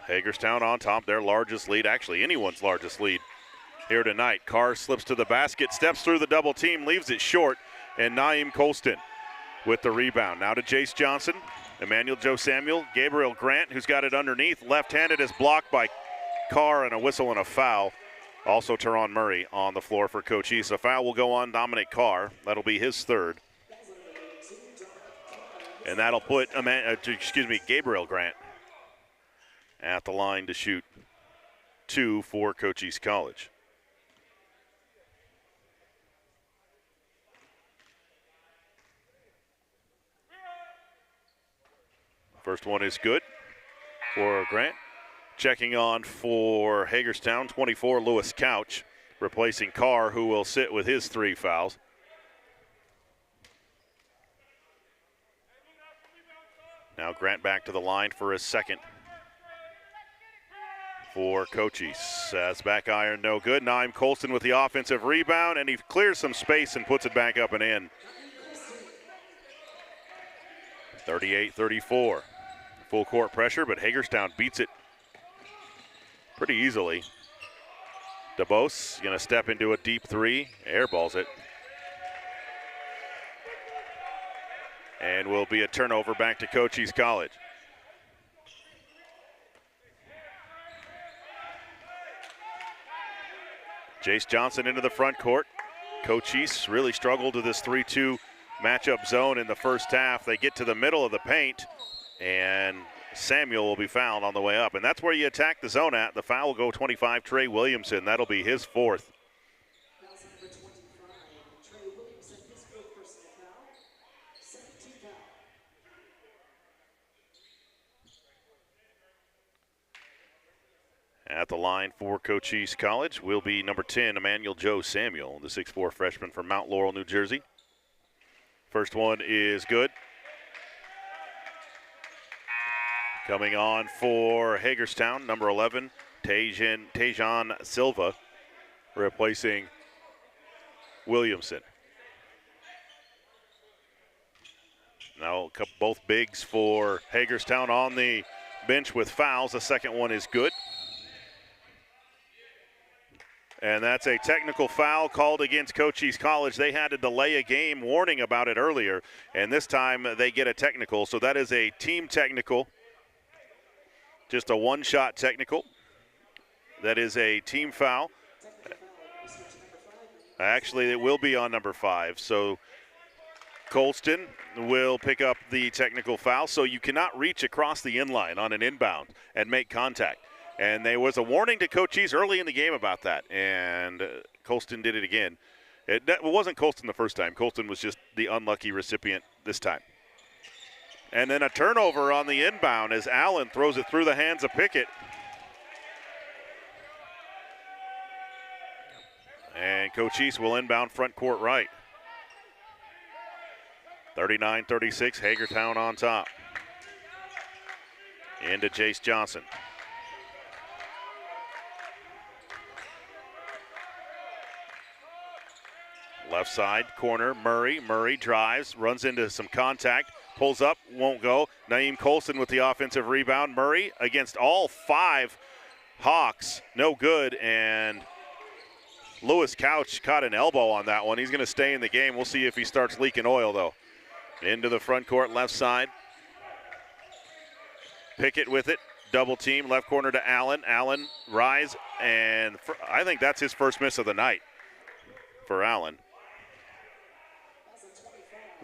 Hagerstown on top, their largest lead, actually anyone's largest lead here tonight. Carr slips to the basket, steps through the double team, leaves it short, and Naeem Colston with the rebound. Now to Jace Johnson, Emmanuel Joe Samuel, Gabriel Grant, who's got it underneath, left-handed, is blocked by Carr, and a whistle and a foul. Also Teron Murray on the floor for Cochise. A foul will go on Dominic Carr. That'll be his third. And that'll put Gabriel Grant at the line to shoot 2 for Cochise College. First one is good for Grant. Checking on for Hagerstown, 24, Lewis Couch, replacing Carr, who will sit with his 3 fouls. Now Grant back to the line for his second for Cochise. That's back iron, no good. Naeem Colston with the offensive rebound, and he clears some space and puts it back up and in. 38-34. Full court pressure, but Hagerstown beats it pretty easily. DeBose going to step into a deep 3, airballs it. And will be a turnover back to Cochise College. Jace Johnson into the front court. Cochise really struggled to this 3-2 matchup zone in the first half. They get to the middle of the paint, and Samuel will be fouled on the way up. And that's where you attack the zone at. The foul will go 25, Trey Williamson. That'll be his 4th. At the line for Cochise College will be number 10, Emmanuel Joe Samuel, the 6'4 freshman from Mount Laurel, New Jersey. First one is good. Coming on for Hagerstown, number 11, Tejan Silva, replacing Williamson. Now both bigs for Hagerstown on the bench with fouls. The second one is good. And that's a technical foul called against Cochise College. They had to delay a game, warning about it earlier, and this time they get a technical. So that is a team technical, just a one-shot technical. That is a team foul. Actually, it will be on number 5. So Colston will pick up the technical foul. So you cannot reach across the inline on an inbound and make contact. And there was a warning to Cochise early in the game about that, and Colston did it again. It wasn't Colston the first time. Colston was just the unlucky recipient this time. And then a turnover on the inbound as Allen throws it through the hands of Pickett. And Cochise will inbound front court right. 39-36, Hagerstown on top. Into Jace Johnson. Left side, corner, Murray. Murray drives, runs into some contact, pulls up, won't go. Naeem Colson with the offensive rebound. Murray against all 5 Hawks, no good, and Lewis Couch caught an elbow on that one. He's going to stay in the game. We'll see if he starts leaking oil, though. Into the front court, left side. Pickett with it, double team, left corner to Allen. Allen, rise, and I think that's his first miss of the night for Allen.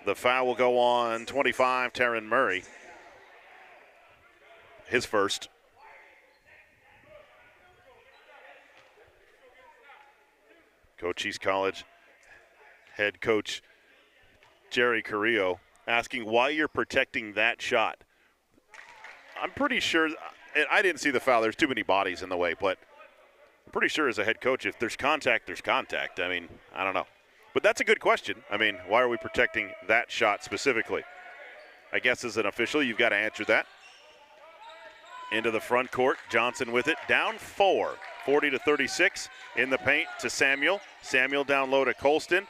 The foul will go on 25, Taryn Murray. His first. Cochise College head coach Jerry Carrillo asking why you're protecting that shot. I'm pretty sure, and I didn't see the foul. There's too many bodies in the way, but I'm pretty sure as a head coach, if there's contact, there's contact. I mean, I don't know. But that's a good question. I mean, why are we protecting that shot specifically? I guess as an official, you've got to answer that. Into the front court, Johnson with it, down 4, 40-36 in the paint to Samuel. Samuel down low to Colston,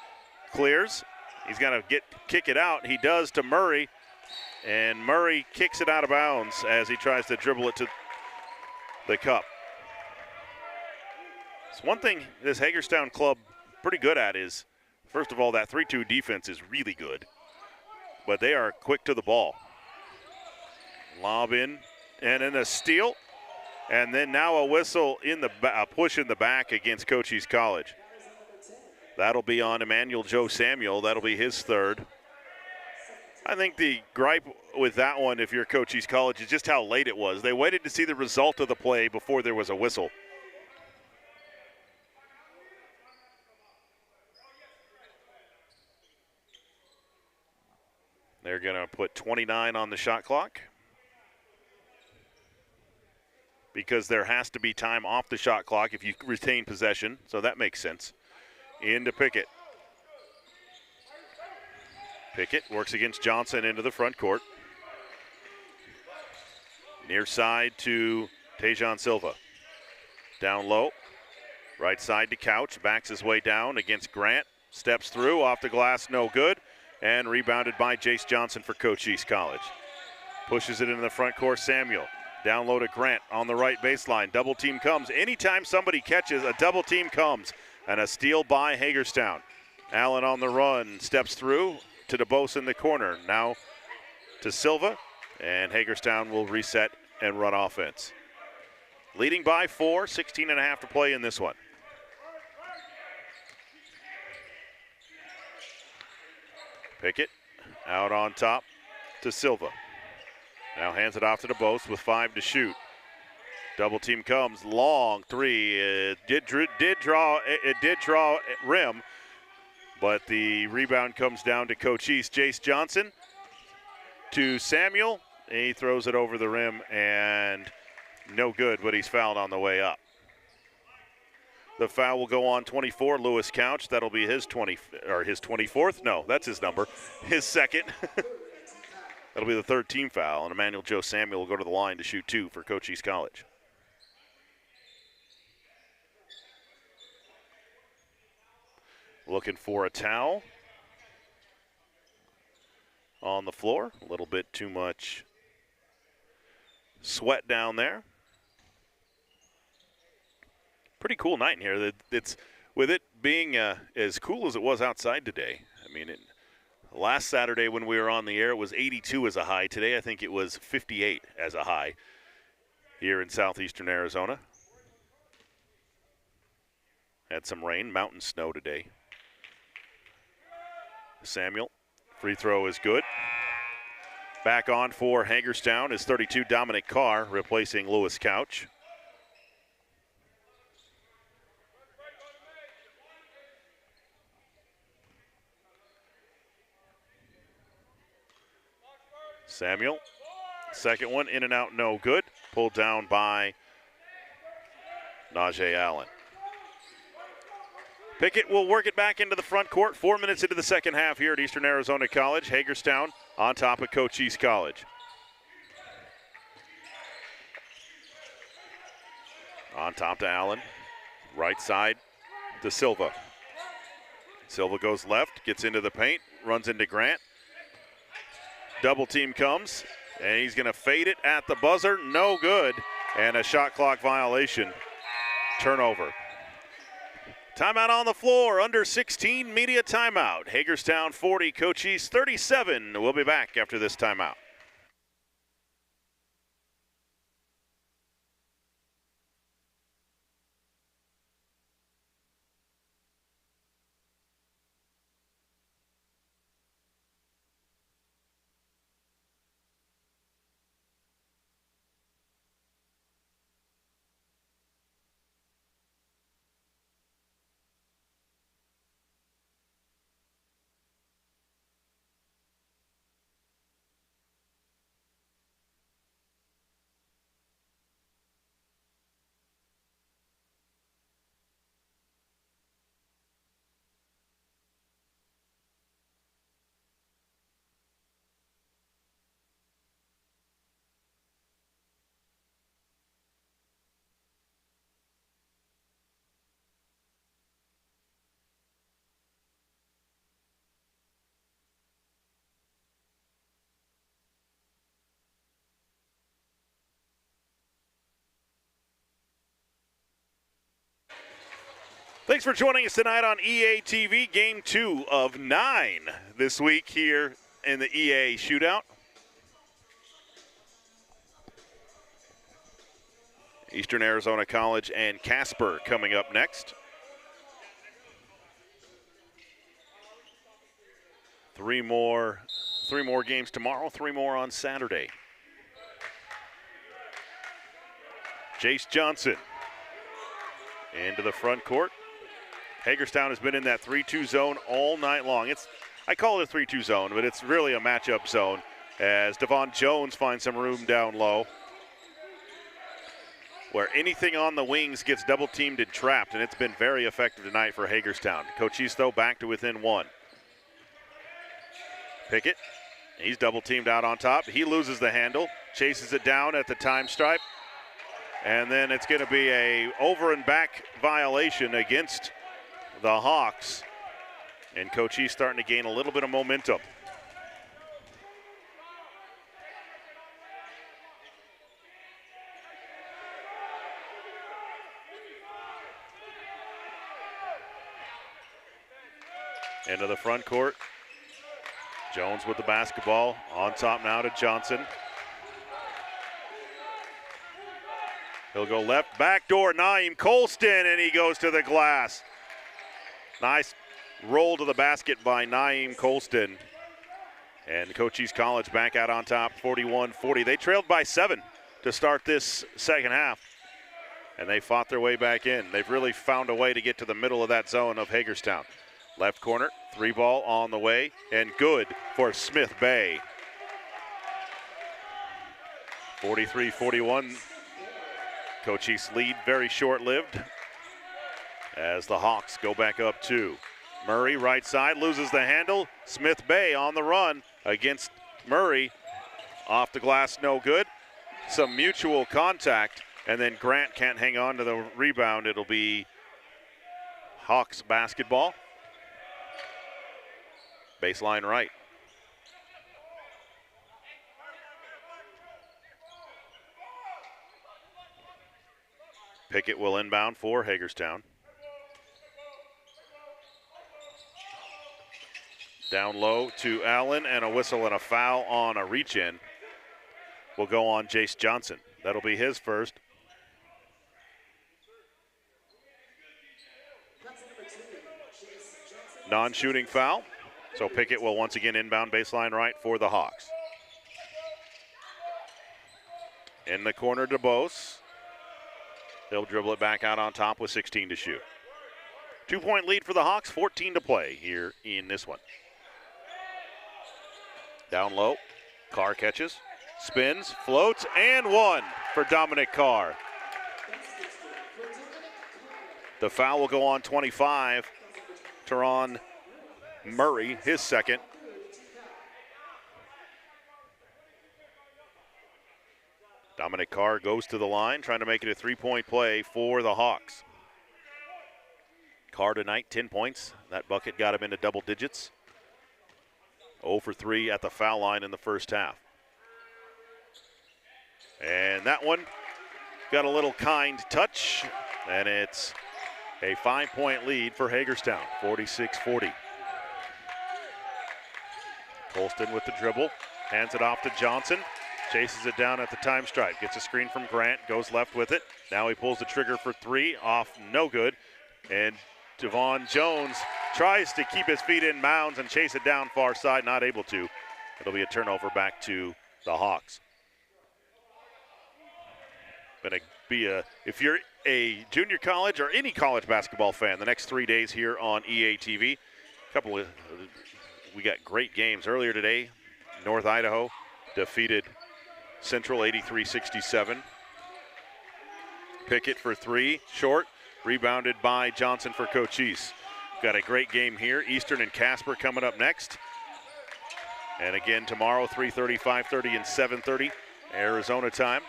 clears. He's got to kick it out. He does to Murray, and Murray kicks it out of bounds as he tries to dribble it to the cup. So one thing this Hagerstown club pretty good at is, first of all, that 3-2 defense is really good, but they are quick to the ball. Lob in, and then a steal, and then now a whistle in the push in the back against Cochise College. That'll be on Emmanuel Joe Samuel. That'll be his third. I think the gripe with that one, if you're Cochise College, is just how late it was. They waited to see the result of the play before there was a whistle. They're going to put 29 on the shot clock because there has to be time off the shot clock if you retain possession, so that makes sense. Into Pickett. Pickett works against Johnson into the front court. Near side to Tejan Silva. Down low. Right side to Couch. Backs his way down against Grant. Steps through. Off the glass. No good. And rebounded by Jace Johnson for Cochise College. Pushes it into the front court. Samuel. Down low to Grant on the right baseline. Double team comes. Anytime somebody catches, a double team comes. And a steal by Hagerstown. Allen on the run. Steps through to DeBose in the corner. Now to Silva. And Hagerstown will reset and run offense. Leading by 4, 16.5 to play in this one. Pickett out on top to Silva. Now hands it off to DeBose with 5 to shoot. Double team comes, long three. It did draw rim, but the rebound comes down to Cochise. Jace Johnson to Samuel. He throws it over the rim and no good, but he's fouled on the way up. The foul will go on 24, Lewis Couch. That'll be his 24th. No, that's his number. His second. That'll be the third team foul, and Emmanuel Joe Samuel will go to the line to shoot 2 for Cochise College. Looking for a towel on the floor. A little bit too much sweat down there. Pretty cool night in here. It's with it being as cool as it was outside today. I mean, last Saturday when we were on the air, it was 82 as a high. Today I think it was 58 as a high here in southeastern Arizona. Had some rain, mountain snow today. Samuel, free throw is good. Back on for Hagerstown is 32, Dominic Carr, replacing Lewis Couch. Samuel, second one, in and out, no good. Pulled down by Najee Allen. Pickett will work it back into the front court. 4 minutes into the second half here at Eastern Arizona College. Hagerstown on top of Cochise College. On top to Allen. Right side to Silva. Silva goes left, gets into the paint, runs into Grant. Double team comes, and he's going to fade it at the buzzer. No good, and a shot clock violation. Turnover. Timeout on the floor, under 16, media timeout. Hagerstown 40, Cochise 37. We'll be back after this timeout. Thanks for joining us tonight on EA TV, Game 2 of 9 this week here in the EA Shootout. Eastern Arizona College and Casper coming up next. Three more games tomorrow, 3 more on Saturday. Jace Johnson into the front court. Hagerstown has been in that 3-2 zone all night long. I call it a 3-2 zone, but it's really a matchup zone as Devon Jones finds some room down low where anything on the wings gets double teamed and trapped, and it's been very effective tonight for Hagerstown. Cochise, though, back to within 1. Pickett, he's double teamed out on top. He loses the handle, chases it down at the time stripe, and then it's going to be a over and back violation against the Hawks, and Cochise starting to gain a little bit of momentum. Into the front court. Jones with the basketball, on top now to Johnson. He'll go left, backdoor, Naeem Colston, and he goes to the glass. Nice roll to the basket by Naeem Colston. And Cochise College back out on top, 41-40. They trailed by 7 to start this second half, and they fought their way back in. They've really found a way to get to the middle of that zone of Hagerstown. Left corner, 3-ball on the way, and good for Smith Bay. 43-41. Cochise lead very short-lived as the Hawks go back up 2. Murray right side loses the handle. Smith Bay on the run against Murray. Off the glass, no good. Some mutual contact, and then Grant can't hang on to the rebound. It'll be Hawks basketball. Baseline right. Pickett will inbound for Hagerstown. Down low to Allen, and a whistle and a foul on a reach-in will go on Jace Johnson. That'll be his first. Non-shooting foul. So Pickett will once again inbound baseline right for the Hawks. In the corner to Bose. He'll dribble it back out on top with 16 to shoot. 2-point lead for the Hawks, 14 to play here in this one. Down low, Carr catches, spins, floats, and one for Dominic Carr. The foul will go on 25. Teron Murray, his second. Dominic Carr goes to the line, trying to make it a 3-point play for the Hawks. Carr tonight, 10 points. That bucket got him into double digits. 0 for 3 at the foul line in the first half. And that one got a little kind touch, and it's a 5-point lead for Hagerstown, 46-40. Colston with the dribble, hands it off to Johnson, chases it down at the time stripe, gets a screen from Grant, goes left with it. Now he pulls the trigger for three, off no good. And Devon Jones tries to keep his feet in bounds and chase it down far side, not able to. It'll be a turnover back to the Hawks. If you're a junior college or any college basketball fan, the next 3 days here on EA TV, we got great games. Earlier today, North Idaho defeated Central 83-67. Pickett for three, short, rebounded by Johnson for Cochise. Got a great game here. Eastern and Casper coming up next. And again tomorrow, 3:30, 5:30, and 7:30 Arizona time.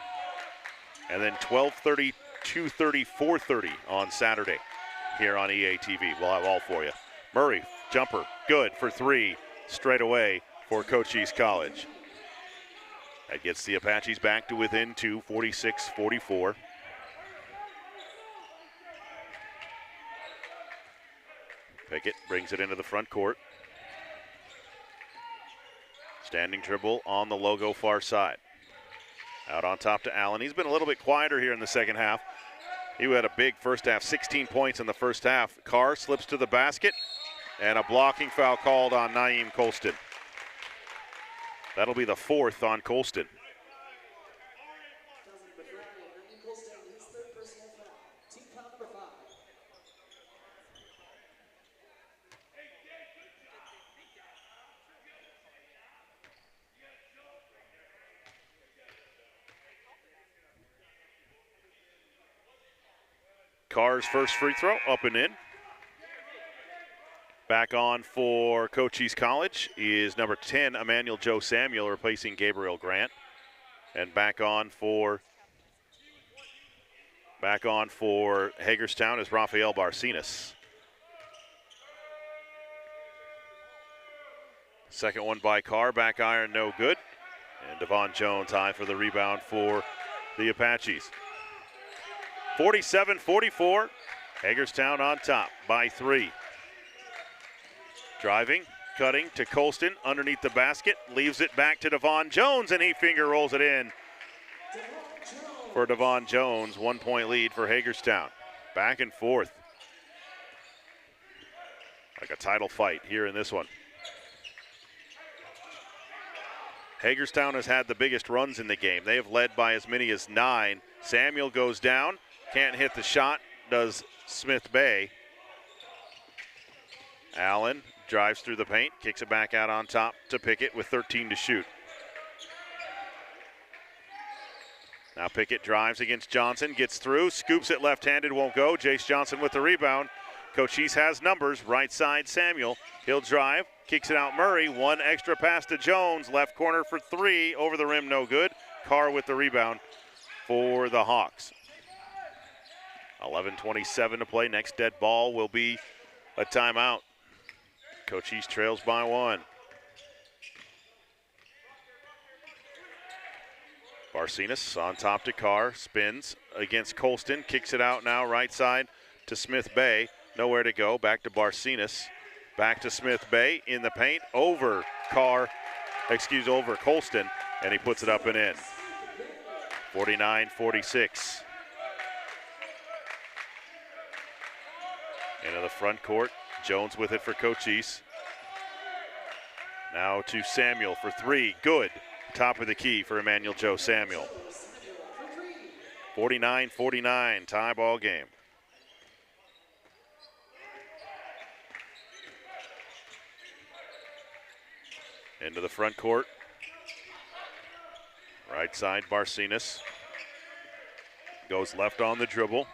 And then 12:30, 2:30, 4:30 on Saturday here on EA TV. We'll have all for you. Murray, jumper, good for three, straight away for Cochise College. That gets the Apaches back to within two, 46-44. Pickett brings it into the front court. Standing dribble on the logo far side. Out on top to Allen. He's been a little bit quieter here in the second half. He had a big first half, 16 points in the first half. Carr slips to the basket, and a blocking foul called on Naeem Colston. That'll be the fourth on Colston. Carr's first free throw, up and in. Back on for Cochise College is number 10, Emmanuel Joe Samuel, replacing Gabriel Grant. And back on for Hagerstown is Rafael Barcinas. Second one by Carr, back iron, no good. And Devon Jones high for the rebound for the Apaches. 47-44, Hagerstown on top by three. Driving, cutting to Colston, underneath the basket, leaves it back to Devon Jones, and he finger rolls it in for Devon Jones. 1 point lead for Hagerstown. Back and forth. Like a title fight here in this one. Hagerstown has had the biggest runs in the game. They have led by as many as 9. Samuel goes down. Can't hit the shot, does Smith Bay. Allen drives through the paint, kicks it back out on top to Pickett with 13 to shoot. Now Pickett drives against Johnson, gets through, scoops it left-handed, won't go. Jace Johnson with the rebound. Cochise has numbers, right side Samuel. He'll drive, kicks it out Murray. One extra pass to Jones, left corner for three, over the rim, no good. Carr with the rebound for the Hawks. 11:27 to play. Next dead ball will be a timeout. Cochise trails by one. Barcinas on top to Carr, spins against Colston, kicks it out now right side to Smith Bay. Nowhere to go, back to Barcinas. Back to Smith Bay in the paint, over Colston, and he puts it up and in. 49-46. Into the front court, Jones with it for Cochise. Now to Samuel for three, good. Top of the key for Emmanuel Joe Samuel. 49-49, tie ball game. Into the front court. Right side, Barcinas. Goes left on the dribble.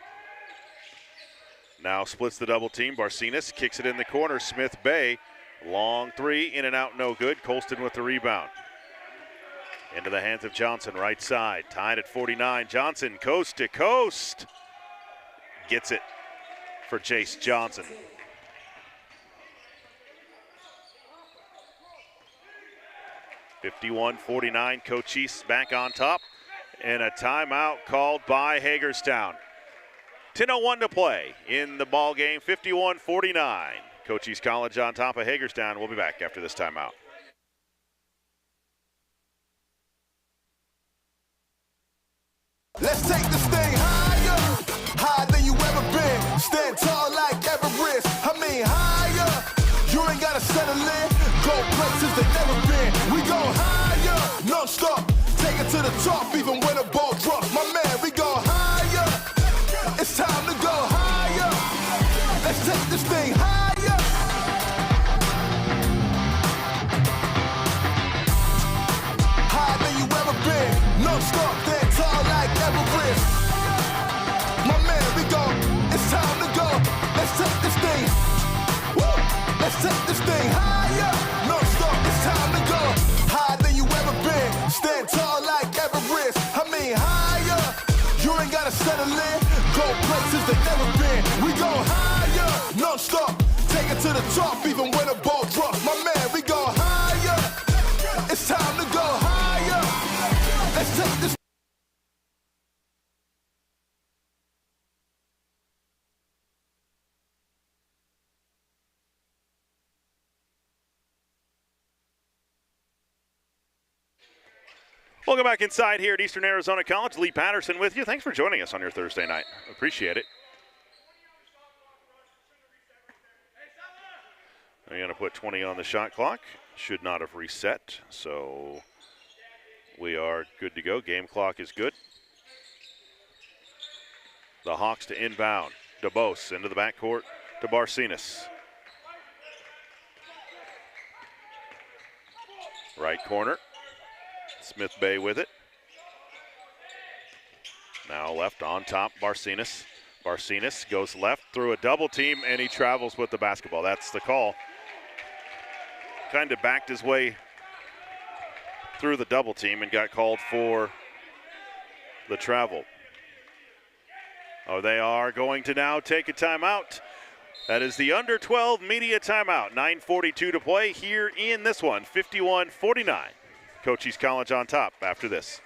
Now splits the double team. Barcinas kicks it in the corner. Smith Bay, long three, in and out, no good. Colston with the rebound. Into the hands of Johnson, right side. Tied at 49. Johnson, coast to coast. Gets it for Jace Johnson. (51-49), Cochise back on top, and a timeout called by Hagerstown. 10:01 to play in the ball game, 51-49. Cochise College on top of Hagerstown. We'll be back after this timeout. Let's take this thing higher, higher than you ever been. Stand tall like Everest, I mean higher. You ain't gotta settle in, go places they never been. We go higher, non-stop, take it to the top, even when the ball drops. My man, we go higher, it's time to go higher. Let's take this thing higher. Higher than you ever been, non-stop, stand tall like Everest. My man, we go, it's time to go. Let's take this thing, woo! Let's take this thing higher, non-stop, it's time to go. Higher than you ever been, stand tall like Everest. I mean higher, you ain't gotta settle in, go places they never been. We go higher, non-stop, take it to the top, even when the ball drops. My man, we go higher, it's time to go higher. Let's take this. Welcome back inside here at Eastern Arizona College. Lee Patterson with you. Thanks for joining us on your Thursday night. Appreciate it. We're going to put 20 on the shot clock. Should not have reset, so we are good to go. Game clock is good. The Hawks to inbound. DeBose into the backcourt to Barcinas. Right corner. Smith Bay with it. Now left on top, Barcinas. Barcinas goes left through a double team, and he travels with the basketball. That's the call. Kind of backed his way through the double team and got called for the travel. Oh, they are going to now take a timeout. That is the under 12 media timeout. 9:42 to play here in this one, 51-49. Cochise College on top after this.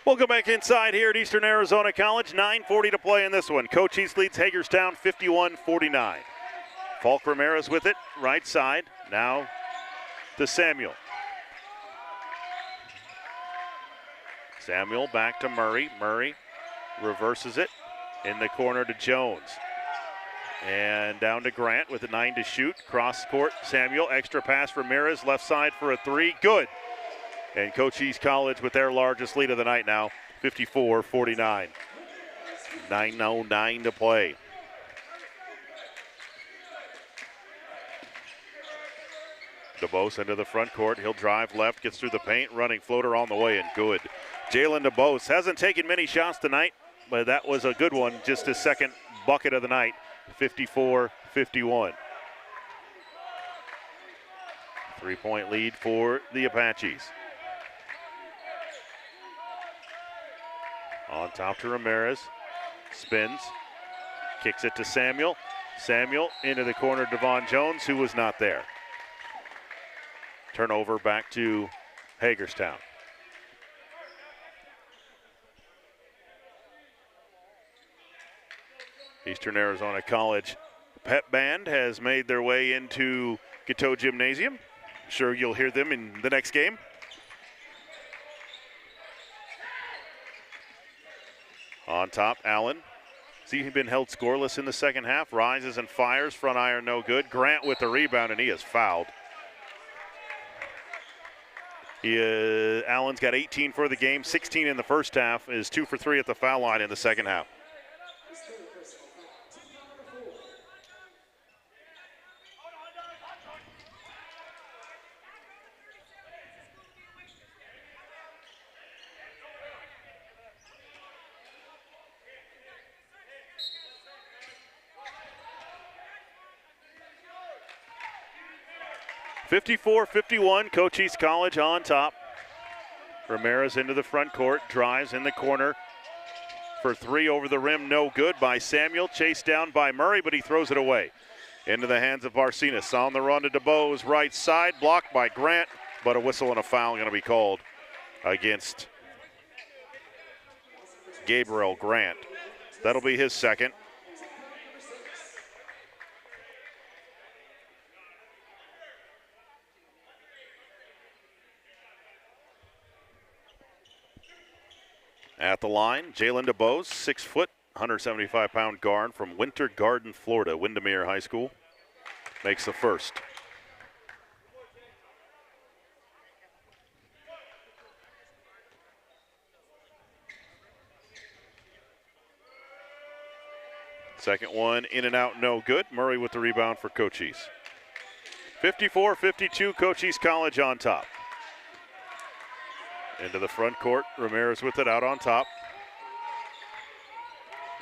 Welcome back inside here at Eastern Arizona College. 9:40 to play in this one. Cochise leads Hagerstown 51-49. Falk Ramirez with it, right side. Now to Samuel. Samuel back to Murray. Murray reverses it in the corner to Jones. And down to Grant with a 9 to shoot. Cross court, Samuel. Extra pass, Ramirez. Left side for a 3. Good. And Cochise College with their largest lead of the night now, 54-49. 9:09 to play. DeBose into the front court. He'll drive left, gets through the paint, running floater on the way, and good. Jalen DeBose hasn't taken many shots tonight, but that was a good one. Just his second bucket of the night, 54-51. 3-point lead for the Apaches. On top to Ramirez, spins, kicks it to Samuel. Samuel into the corner, Devon Jones, who was not there. Turnover back to Hagerstown. Eastern Arizona College pep band has made their way into Cochise Gymnasium. I'm sure you'll hear them in the next game. On top, Allen. See, he's been held scoreless in the second half. Rises and fires. Front iron no good. Grant with the rebound, and he is fouled. Allen's got 18 for the game, 16 in the first half. Is 2 for 3 at the foul line in the second half. 54-51, Cochise College on top. Ramirez into the front court, drives in the corner for three over the rim, no good by Samuel. Chased down by Murray, but he throws it away. Into the hands of Barcenas. On the run to DeBose, right side, blocked by Grant, but a whistle and a foul going to be called against Gabriel Grant. That'll be his second. At the line, Jalen DeBose, 6 foot, 175-pound guard from Winter Garden, Florida, Windermere High School, makes the first. Second one in and out, no good. Murray with the rebound for Cochise. 54-52, Cochise College on top. Into the front court, Ramirez with it out on top.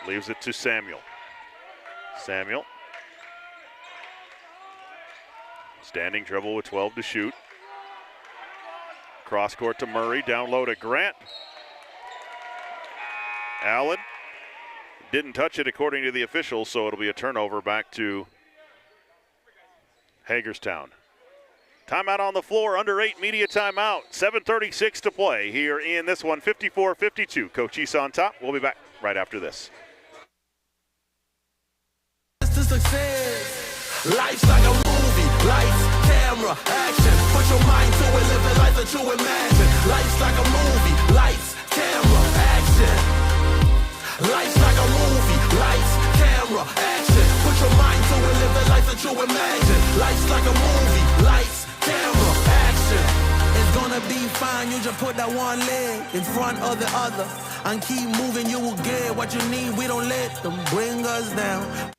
Leaves it to Samuel. Samuel. Standing dribble with 12 to shoot. Cross court to Murray, down low to Grant. Allen didn't touch it according to the officials, so it'll be a turnover back to Hagerstown. Timeout on the floor, under 8, media timeout. 7:36 to play here in this one, 54-52. Cochise on top. We'll be back right after this. Life's like a movie, lights, camera, action. Put your mind to it, live the life that you imagine. Life's like a movie, lights, camera, action. Life's like a movie, lights, camera, action. Put your mind to it, live the life that you imagine. Life's like a movie, lights, camera, action. It's gonna be fine, you just put that one leg in front of the other and keep moving, you will get what you need. We don't let them bring us down.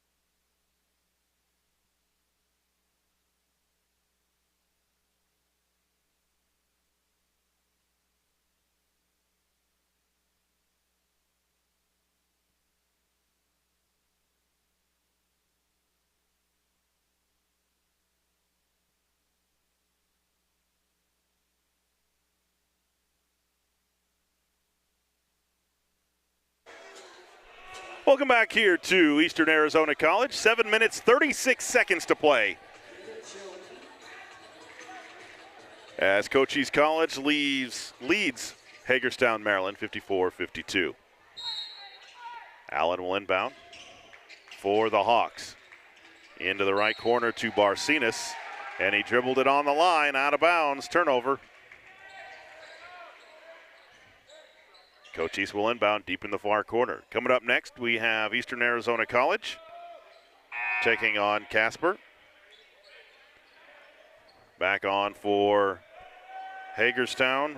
Welcome back here to Eastern Arizona College. 7 minutes, 36 seconds to play. As Cochise College leads Hagerstown, Maryland, 54-52. Allen will inbound for the Hawks. Into the right corner to Barcenas, and he dribbled it on the line, out of bounds, turnover. Cochise will inbound deep in the far corner. Coming up next, we have Eastern Arizona College taking on Casper. Back on for Hagerstown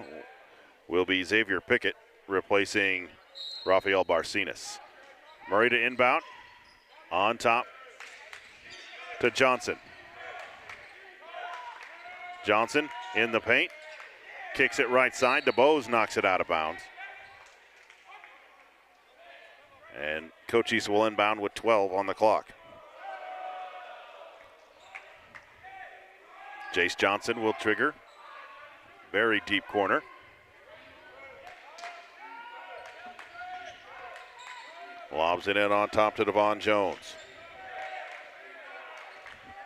will be Xavier Pickett, replacing Rafael Barcenas. Murray to inbound. On top to Johnson. Johnson in the paint. Kicks it right side. DeBose knocks it out of bounds. And Cochise will inbound with 12 on the clock. Jace Johnson will trigger. Very deep corner. Lobs it in on top to Devon Jones.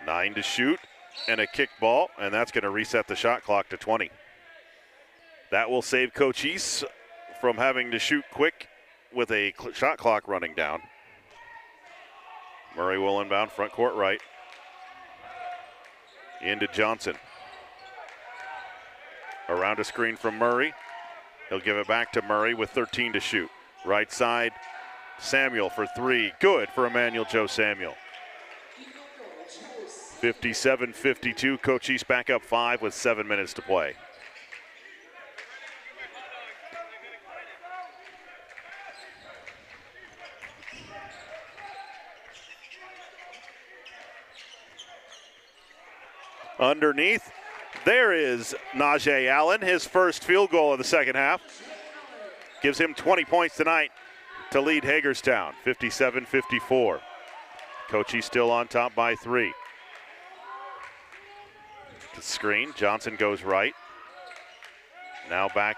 9 to shoot and a kick ball, and that's going to reset the shot clock to 20. That will save Cochise from having to shoot quick with a shot clock running down. Murray will inbound, front court right. Into Johnson. Around a screen from Murray. He'll give it back to Murray with 13 to shoot. Right side, Samuel for three. Good for Emmanuel Joe Samuel. 57-52. Cochise back up 5 with 7 minutes to play. Underneath, there is Najee Allen, his first field goal of the second half. Gives him 20 points tonight to lead Hagerstown, 57-54. Cochise still on top by 3. The screen, Johnson goes right. Now back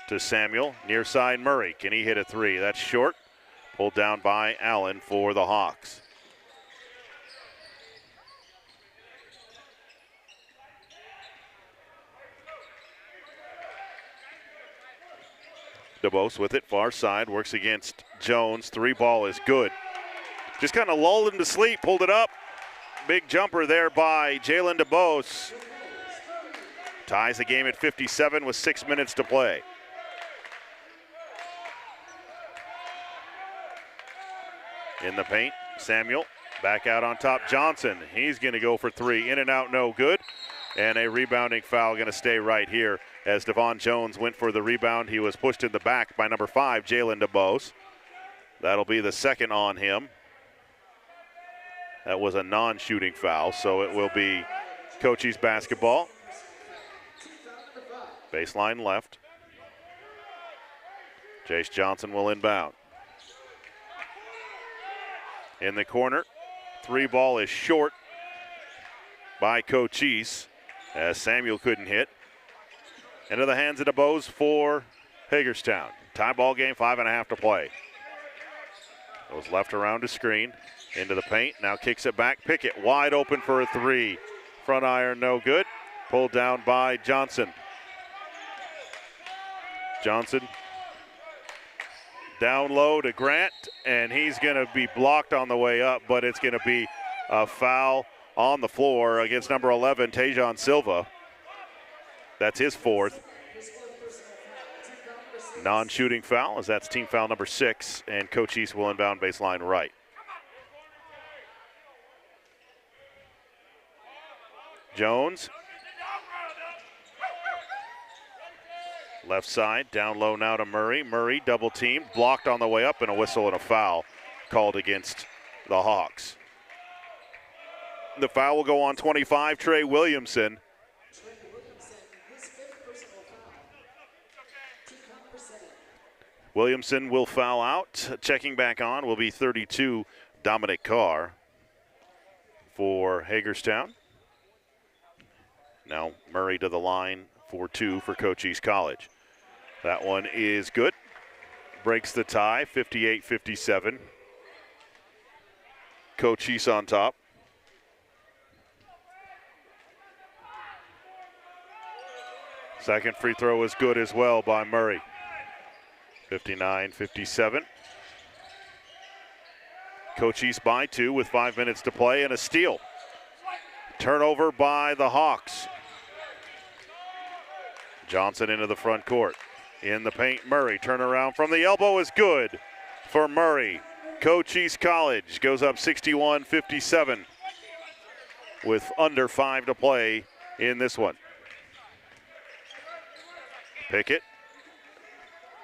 to Samuel, near side Murray. Can he hit a 3? That's short. Pulled down by Allen for the Hawks. DeBose with it, far side, works against Jones. 3 ball is good. Just kind of lulled him to sleep, pulled it up. Big jumper there by Jalen DeBose. Ties the game at 57 with 6 minutes to play. In the paint, Samuel back out on top. Johnson, he's going to go for 3. In and out, no good. And a rebounding foul going to stay right here as Devon Jones went for the rebound. He was pushed in the back by number 5, Jalen DeBose. That'll be the second on him. That was a non-shooting foul, so it will be Cochise basketball. Baseline left. Jace Johnson will inbound. In the corner, 3 ball is short by Cochise as Samuel couldn't hit. Into the hands of DeBose for Hagerstown. Tie ball game, 5.5 to play. Goes left around to screen. Into the paint, now kicks it back. Pickett wide open for a 3. Front iron, no good. Pulled down by Johnson. Johnson down low to Grant, and he's going to be blocked on the way up, but it's going to be a foul on the floor against number 11, Tajon Silva. That's his 4th. Non-shooting foul, as that's team foul number 6, and Cochise will inbound baseline right. Jones. Left side, down low now to Murray. Murray double teamed, blocked on the way up, and a whistle and a foul called against the Hawks. The foul will go on 25, Trey Williamson. Williamson will foul out. Checking back on will be 32, Dominic Carr for Hagerstown. Now Murray to the line for 2 for Cochise College. That one is good. Breaks the tie, 58-57. Cochise on top. Second free throw is good as well by Murray. 59-57. Cochise by 2 with 5 minutes to play and a steal. Turnover by the Hawks. Johnson into the front court. In the paint, Murray. Turnaround from the elbow is good for Murray. Cochise College goes up 61-57 with under 5 to play in this one. Pickett,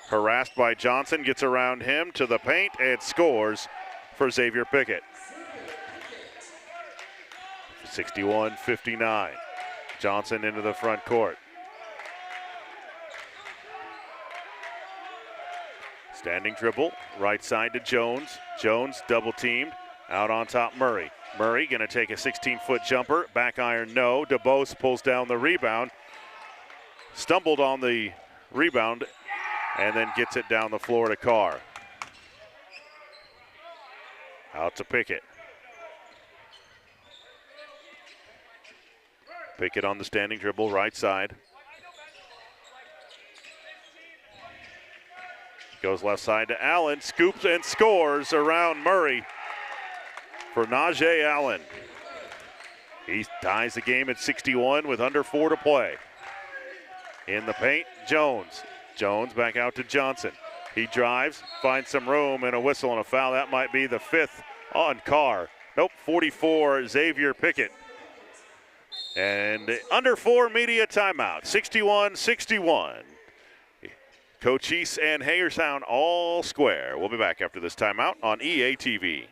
harassed by Johnson, gets around him to the paint and scores for Xavier Pickett. 61-59. Johnson into the front court. Standing dribble, right side to Jones. Jones double teamed, out on top Murray. Murray gonna take a 16-foot jumper, back iron no. DeBose pulls down the rebound. Stumbled on the rebound and then gets it down the floor to Carr. Out to Pickett. Pickett on the standing dribble, right side. Goes left side to Allen, scoops and scores around Murray for Najee Allen. He ties the game at 61 with under 4 to play. In the paint, Jones. Jones back out to Johnson. He drives, finds some room, and a whistle and a foul. That might be the 5th on Carr. Nope, 44, Xavier Pickett. And under 4 media timeout, 61-61. Cochise and Hagerstown all square. We'll be back after this timeout on EA TV.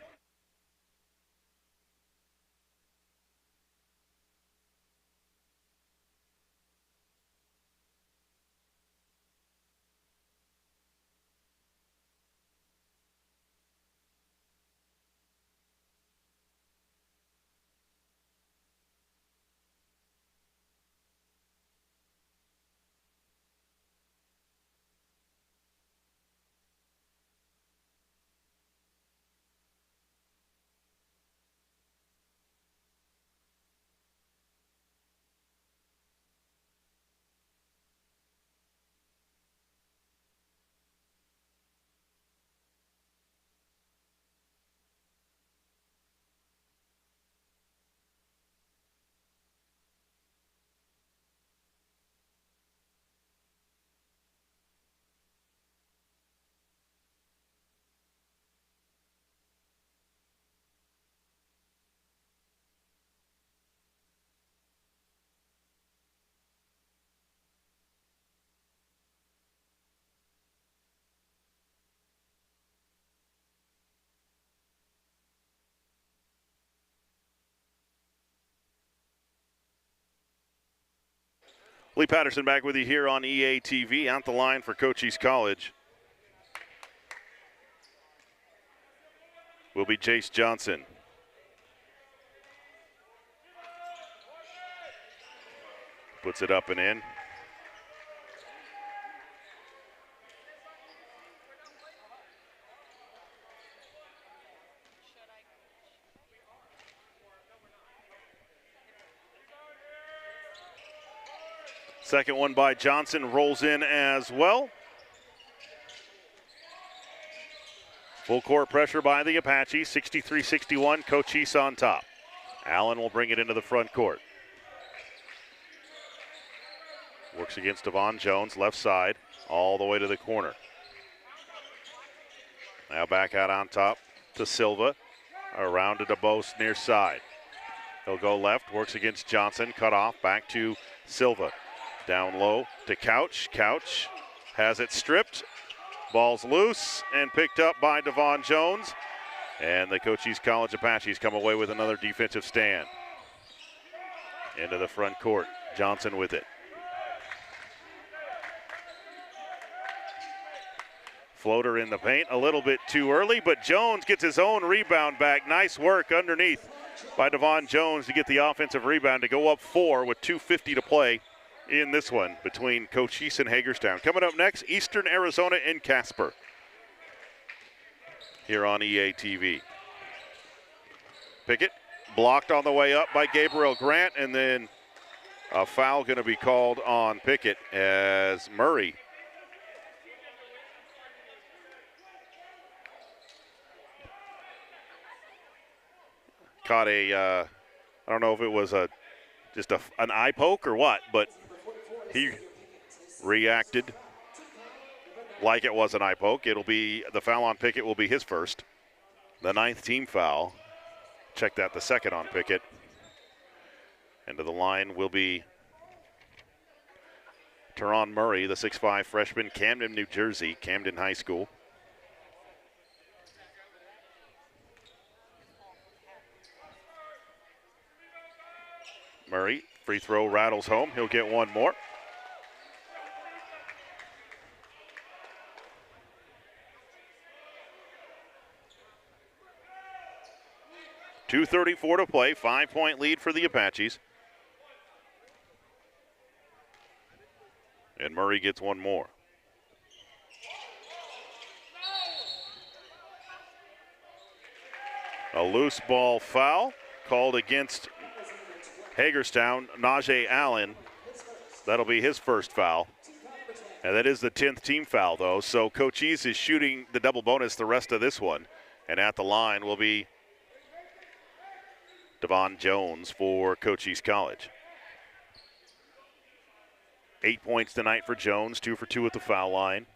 Lee Patterson back with you here on EA TV. Out the line for Cochise College will be Jace Johnson. Puts it up and in. Second one by Johnson rolls in as well. Full court pressure by the Apaches, 63-61, Cochise on top. Allen will bring it into the front court. Works against Devon Jones, left side, all the way to the corner. Now back out on top to Silva, around to DeBose near side. He'll go left, works against Johnson, cut off, back to Silva. Down low to Couch. Couch has it stripped. Ball's loose and picked up by Devon Jones. And the Cochise College Apaches come away with another defensive stand. Into the front court. Johnson with it. Floater in the paint a little bit too early, but Jones gets his own rebound back. Nice work underneath by Devon Jones to get the offensive rebound to go up 4 with 2:50 to play in this one between Cochise and Hagerstown. Coming up next, Eastern Arizona and Casper here on EA TV. Pickett blocked on the way up by Gabriel Grant, and then a foul going to be called on Pickett as Murray caught a, I don't know if it was just an eye poke or what, but he reacted like it was an eye poke. It'll be the foul on Pickett will be his first. The 9th team foul. Check that, the second on Pickett. Into the line will be Teron Murray, the 6'5 freshman, Camden, New Jersey, Camden High School. Murray, free throw rattles home. He'll get one more. .234 to play, 5-point lead for the Apaches. And Murray gets one more. A loose ball foul called against Hagerstown, Najee Allen. That'll be his first foul. And that is the 10th team foul, though. So Cochise is shooting the double bonus the rest of this one. And at the line will be Devon Jones for Cochise College. 8 points tonight for Jones, 2 for 2 at the foul line.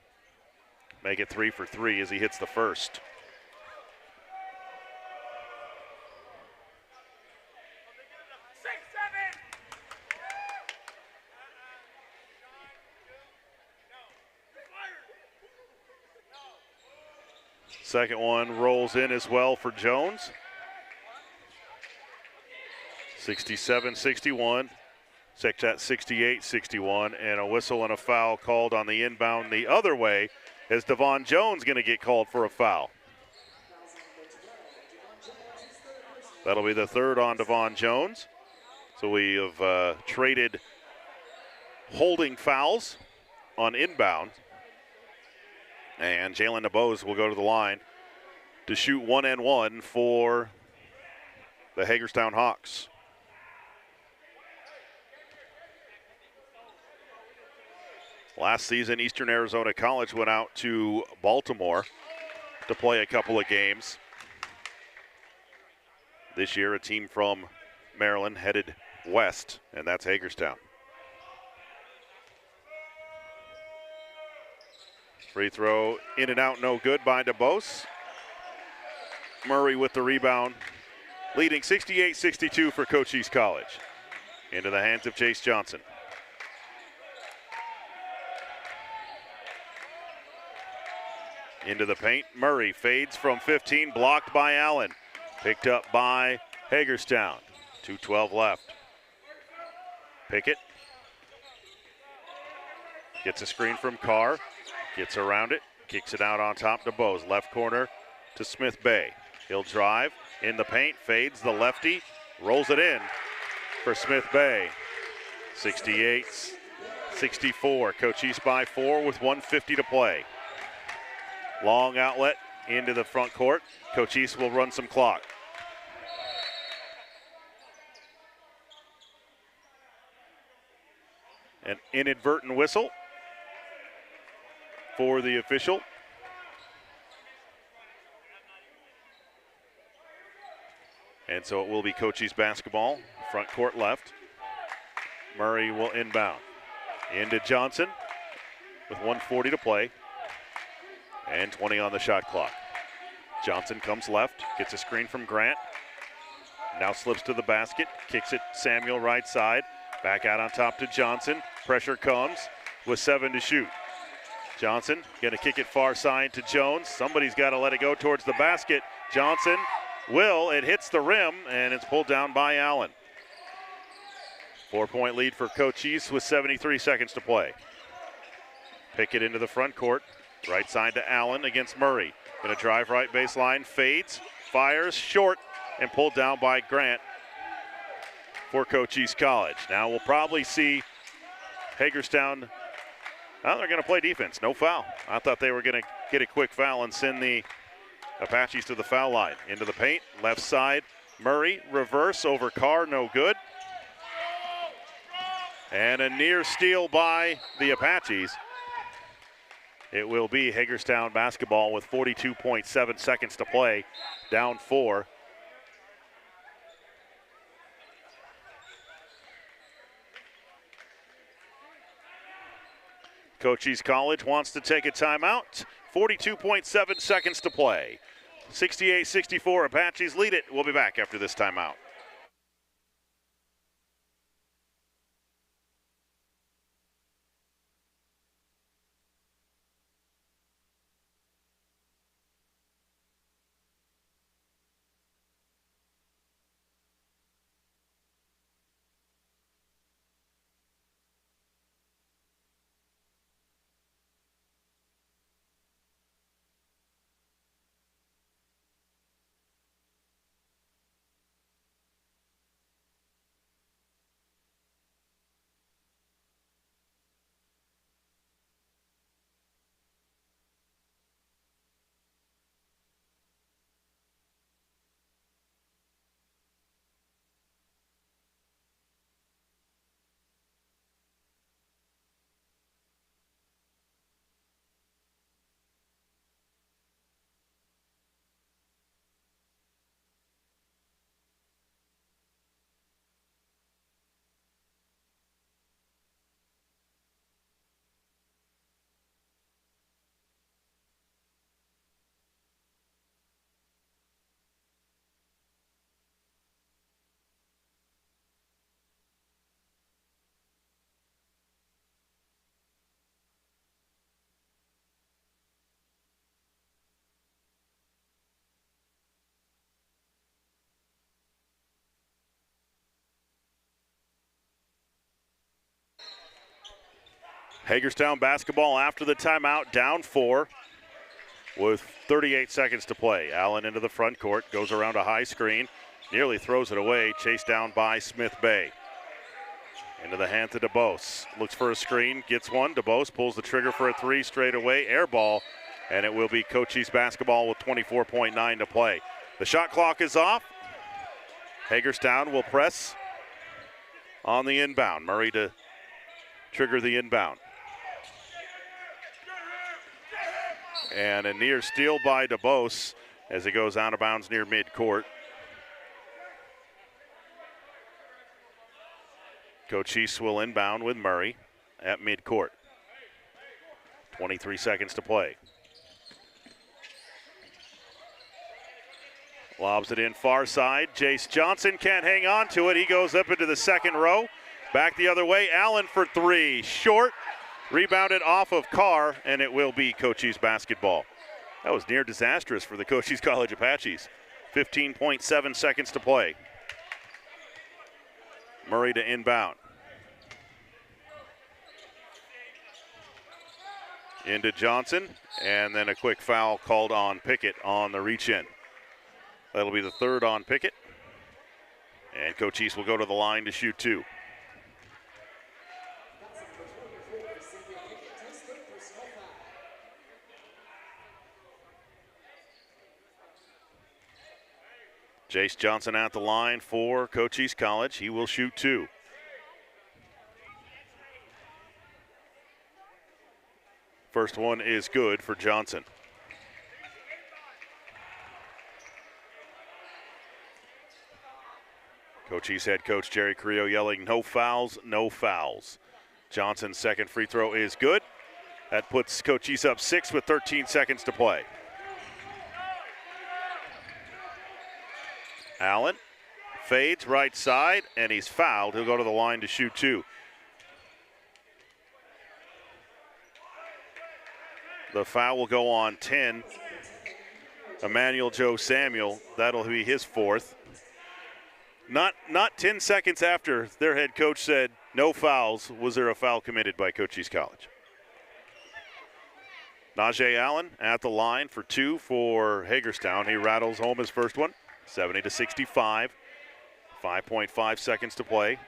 Make it 3 for 3 as he hits the first. Second one rolls in as well for Jones. 67-61. Six at 68-61, and a whistle and a foul called on the inbound the other way as Devon Jones going to get called for a foul. That'll be the third on Devon Jones. So we have traded holding fouls on inbound. And Jalen DeBose will go to the line to shoot 1-and-1 for the Hagerstown Hawks. Last season, Eastern Arizona College went out to Baltimore to play a couple of games. This year, a team from Maryland headed west, and that's Hagerstown. Free throw in and out, no good by DeBose. Murray with the rebound, leading 68-62 for Cochise College. Into the hands of Chase Johnson. Into the paint, Murray fades from 15, blocked by Allen. Picked up by Hagerstown. 2:12 left. Pickett gets a screen from Carr, gets around it, kicks it out on top to Bose. Left corner to Smith Bay. He'll drive in the paint, fades the lefty, rolls it in for Smith Bay. 68-64. Cochise by 4 with 1:50 to play. Long outlet into the front court. Cochise will run some clock. An inadvertent whistle for the official. And so it will be Cochise basketball, front court left. Murray will inbound. Into Johnson with 1:40 to play. And 20 on the shot clock. Johnson comes left, gets a screen from Grant. Now slips to the basket, kicks it Samuel right side. Back out on top to Johnson. Pressure comes with 7 to shoot. Johnson going to kick it far side to Jones. Somebody's got to let it go towards the basket. Johnson will. It hits the rim, and it's pulled down by Allen. 4-point lead for Cochise with 73 seconds to play. Pickett into the front court. Right side to Allen against Murray. Going to drive right baseline, fades, fires, short, and pulled down by Grant for Cochise College. Now we'll probably see Hagerstown. Well, they're going to play defense. No foul. I thought they were going to get a quick foul and send the Apaches to the foul line. Into the paint, left side, Murray, reverse over Carr, no good. And a near steal by the Apaches. It will be Hagerstown basketball with 42.7 seconds to play, down 4. Cochise College wants to take a timeout. 42.7 seconds to play. 68-64, Apaches lead it. We'll be back after this timeout. Hagerstown basketball after the timeout, down 4 with 38 seconds to play. Allen into the front court, goes around a high screen, nearly throws it away, chased down by Smith Bay. Into the hand to DeBose. Looks for a screen, gets one. DeBose pulls the trigger for a 3 straight away. Air ball, and it will be Cochise basketball with 24.9 to play. The shot clock is off. Hagerstown will press on the inbound. Murray to trigger the inbound. And a near steal by DeBose as it goes out of bounds near midcourt. Cochise will inbound with Murray at midcourt. 23 seconds to play. Lobs it in far side. Jace Johnson can't hang on to it. He goes up into the second row. Back the other way. Allen for 3. Short. Rebounded off of Carr, and it will be Cochise basketball. That was near disastrous for the Cochise College Apaches. 15.7 seconds to play. Murray to inbound. Into Johnson, and then a quick foul called on Pickett on the reach-in. That'll be the 3rd on Pickett. And Cochise will go to the line to shoot 2. Jace Johnson at the line for Cochise College. He will shoot 2. First one is good for Johnson. Cochise head coach Jerry Carrillo yelling, no fouls, no fouls. Johnson's second free throw is good. That puts Cochise up 6 with 13 seconds to play. Allen fades right side, and he's fouled. He'll go to the line to shoot 2. The foul will go on 10. Emmanuel Joe Samuel, that'll be his 4th. Not 10 seconds after their head coach said no fouls was there a foul committed by Cochise College. Najee Allen at the line for 2 for Hagerstown. He rattles home his first one, 70-65. 5.5 seconds to play.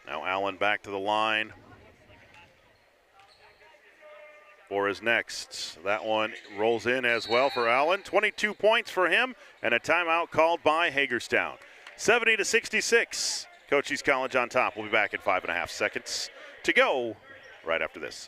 Now Allen back to the line for his next. That one rolls in as well for Allen. 22 points for him, and a timeout called by Hagerstown. 70-66. Cochise College on top. We'll be back in 5.5 seconds to go right after this.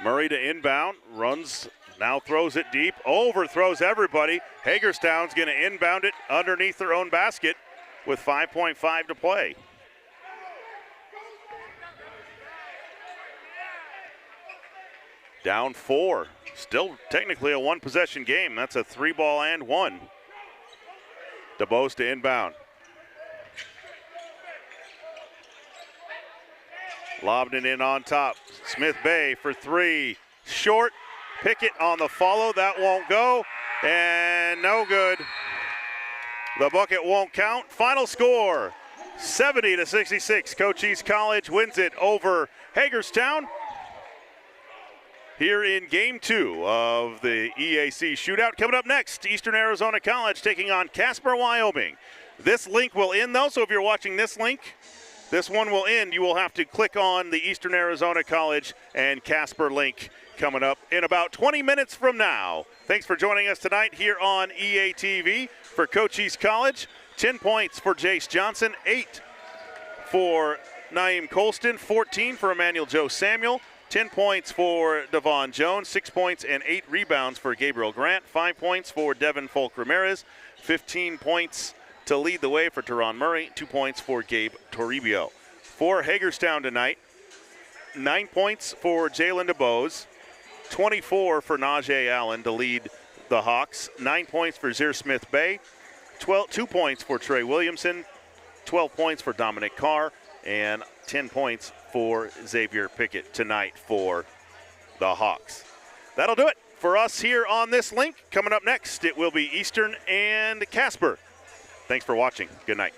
Murray to inbound, runs, now throws it deep, overthrows everybody. Hagerstown's going to inbound it underneath their own basket with 5.5 to play. Down 4. Still technically a one-possession game. That's a 3-ball and 1. DeBose to inbound. Lobbed it in on top. Smith Bay for 3. Short. Pickett on the follow. That won't go. And no good. The bucket won't count. Final score, 70-66. Cochise College wins it over Hagerstown here in Game 2 of the EAC Shootout. Coming up next, Eastern Arizona College taking on Casper, Wyoming. This link will end, though, so if you're watching this link, this one will end. You will have to click on the Eastern Arizona College and Casper link coming up in about 20 minutes from now. Thanks for joining us tonight here on EA TV for Cochise College. 10 points for Jace Johnson, 8 for Naeem Colston, 14 for Emmanuel Joe Samuel, 10 points for Devon Jones, 6 points and 8 rebounds for Gabriel Grant, 5 points for Devin Folk Ramirez, 15 points to lead the way for Teron Murray, 2 points for Gabe Toribio. For Hagerstown tonight, 9 points for Jalen DeBose, 24 for Najee Allen to lead the Hawks, 9 points for Zir Smith Bay, 2 points for Trey Williamson, 12 points for Dominic Carr, and 10 points for Xavier Pickett tonight for the Hawks. That'll do it for us here on this link. Coming up next, it will be Eastern and Casper. Thanks for watching. Good night.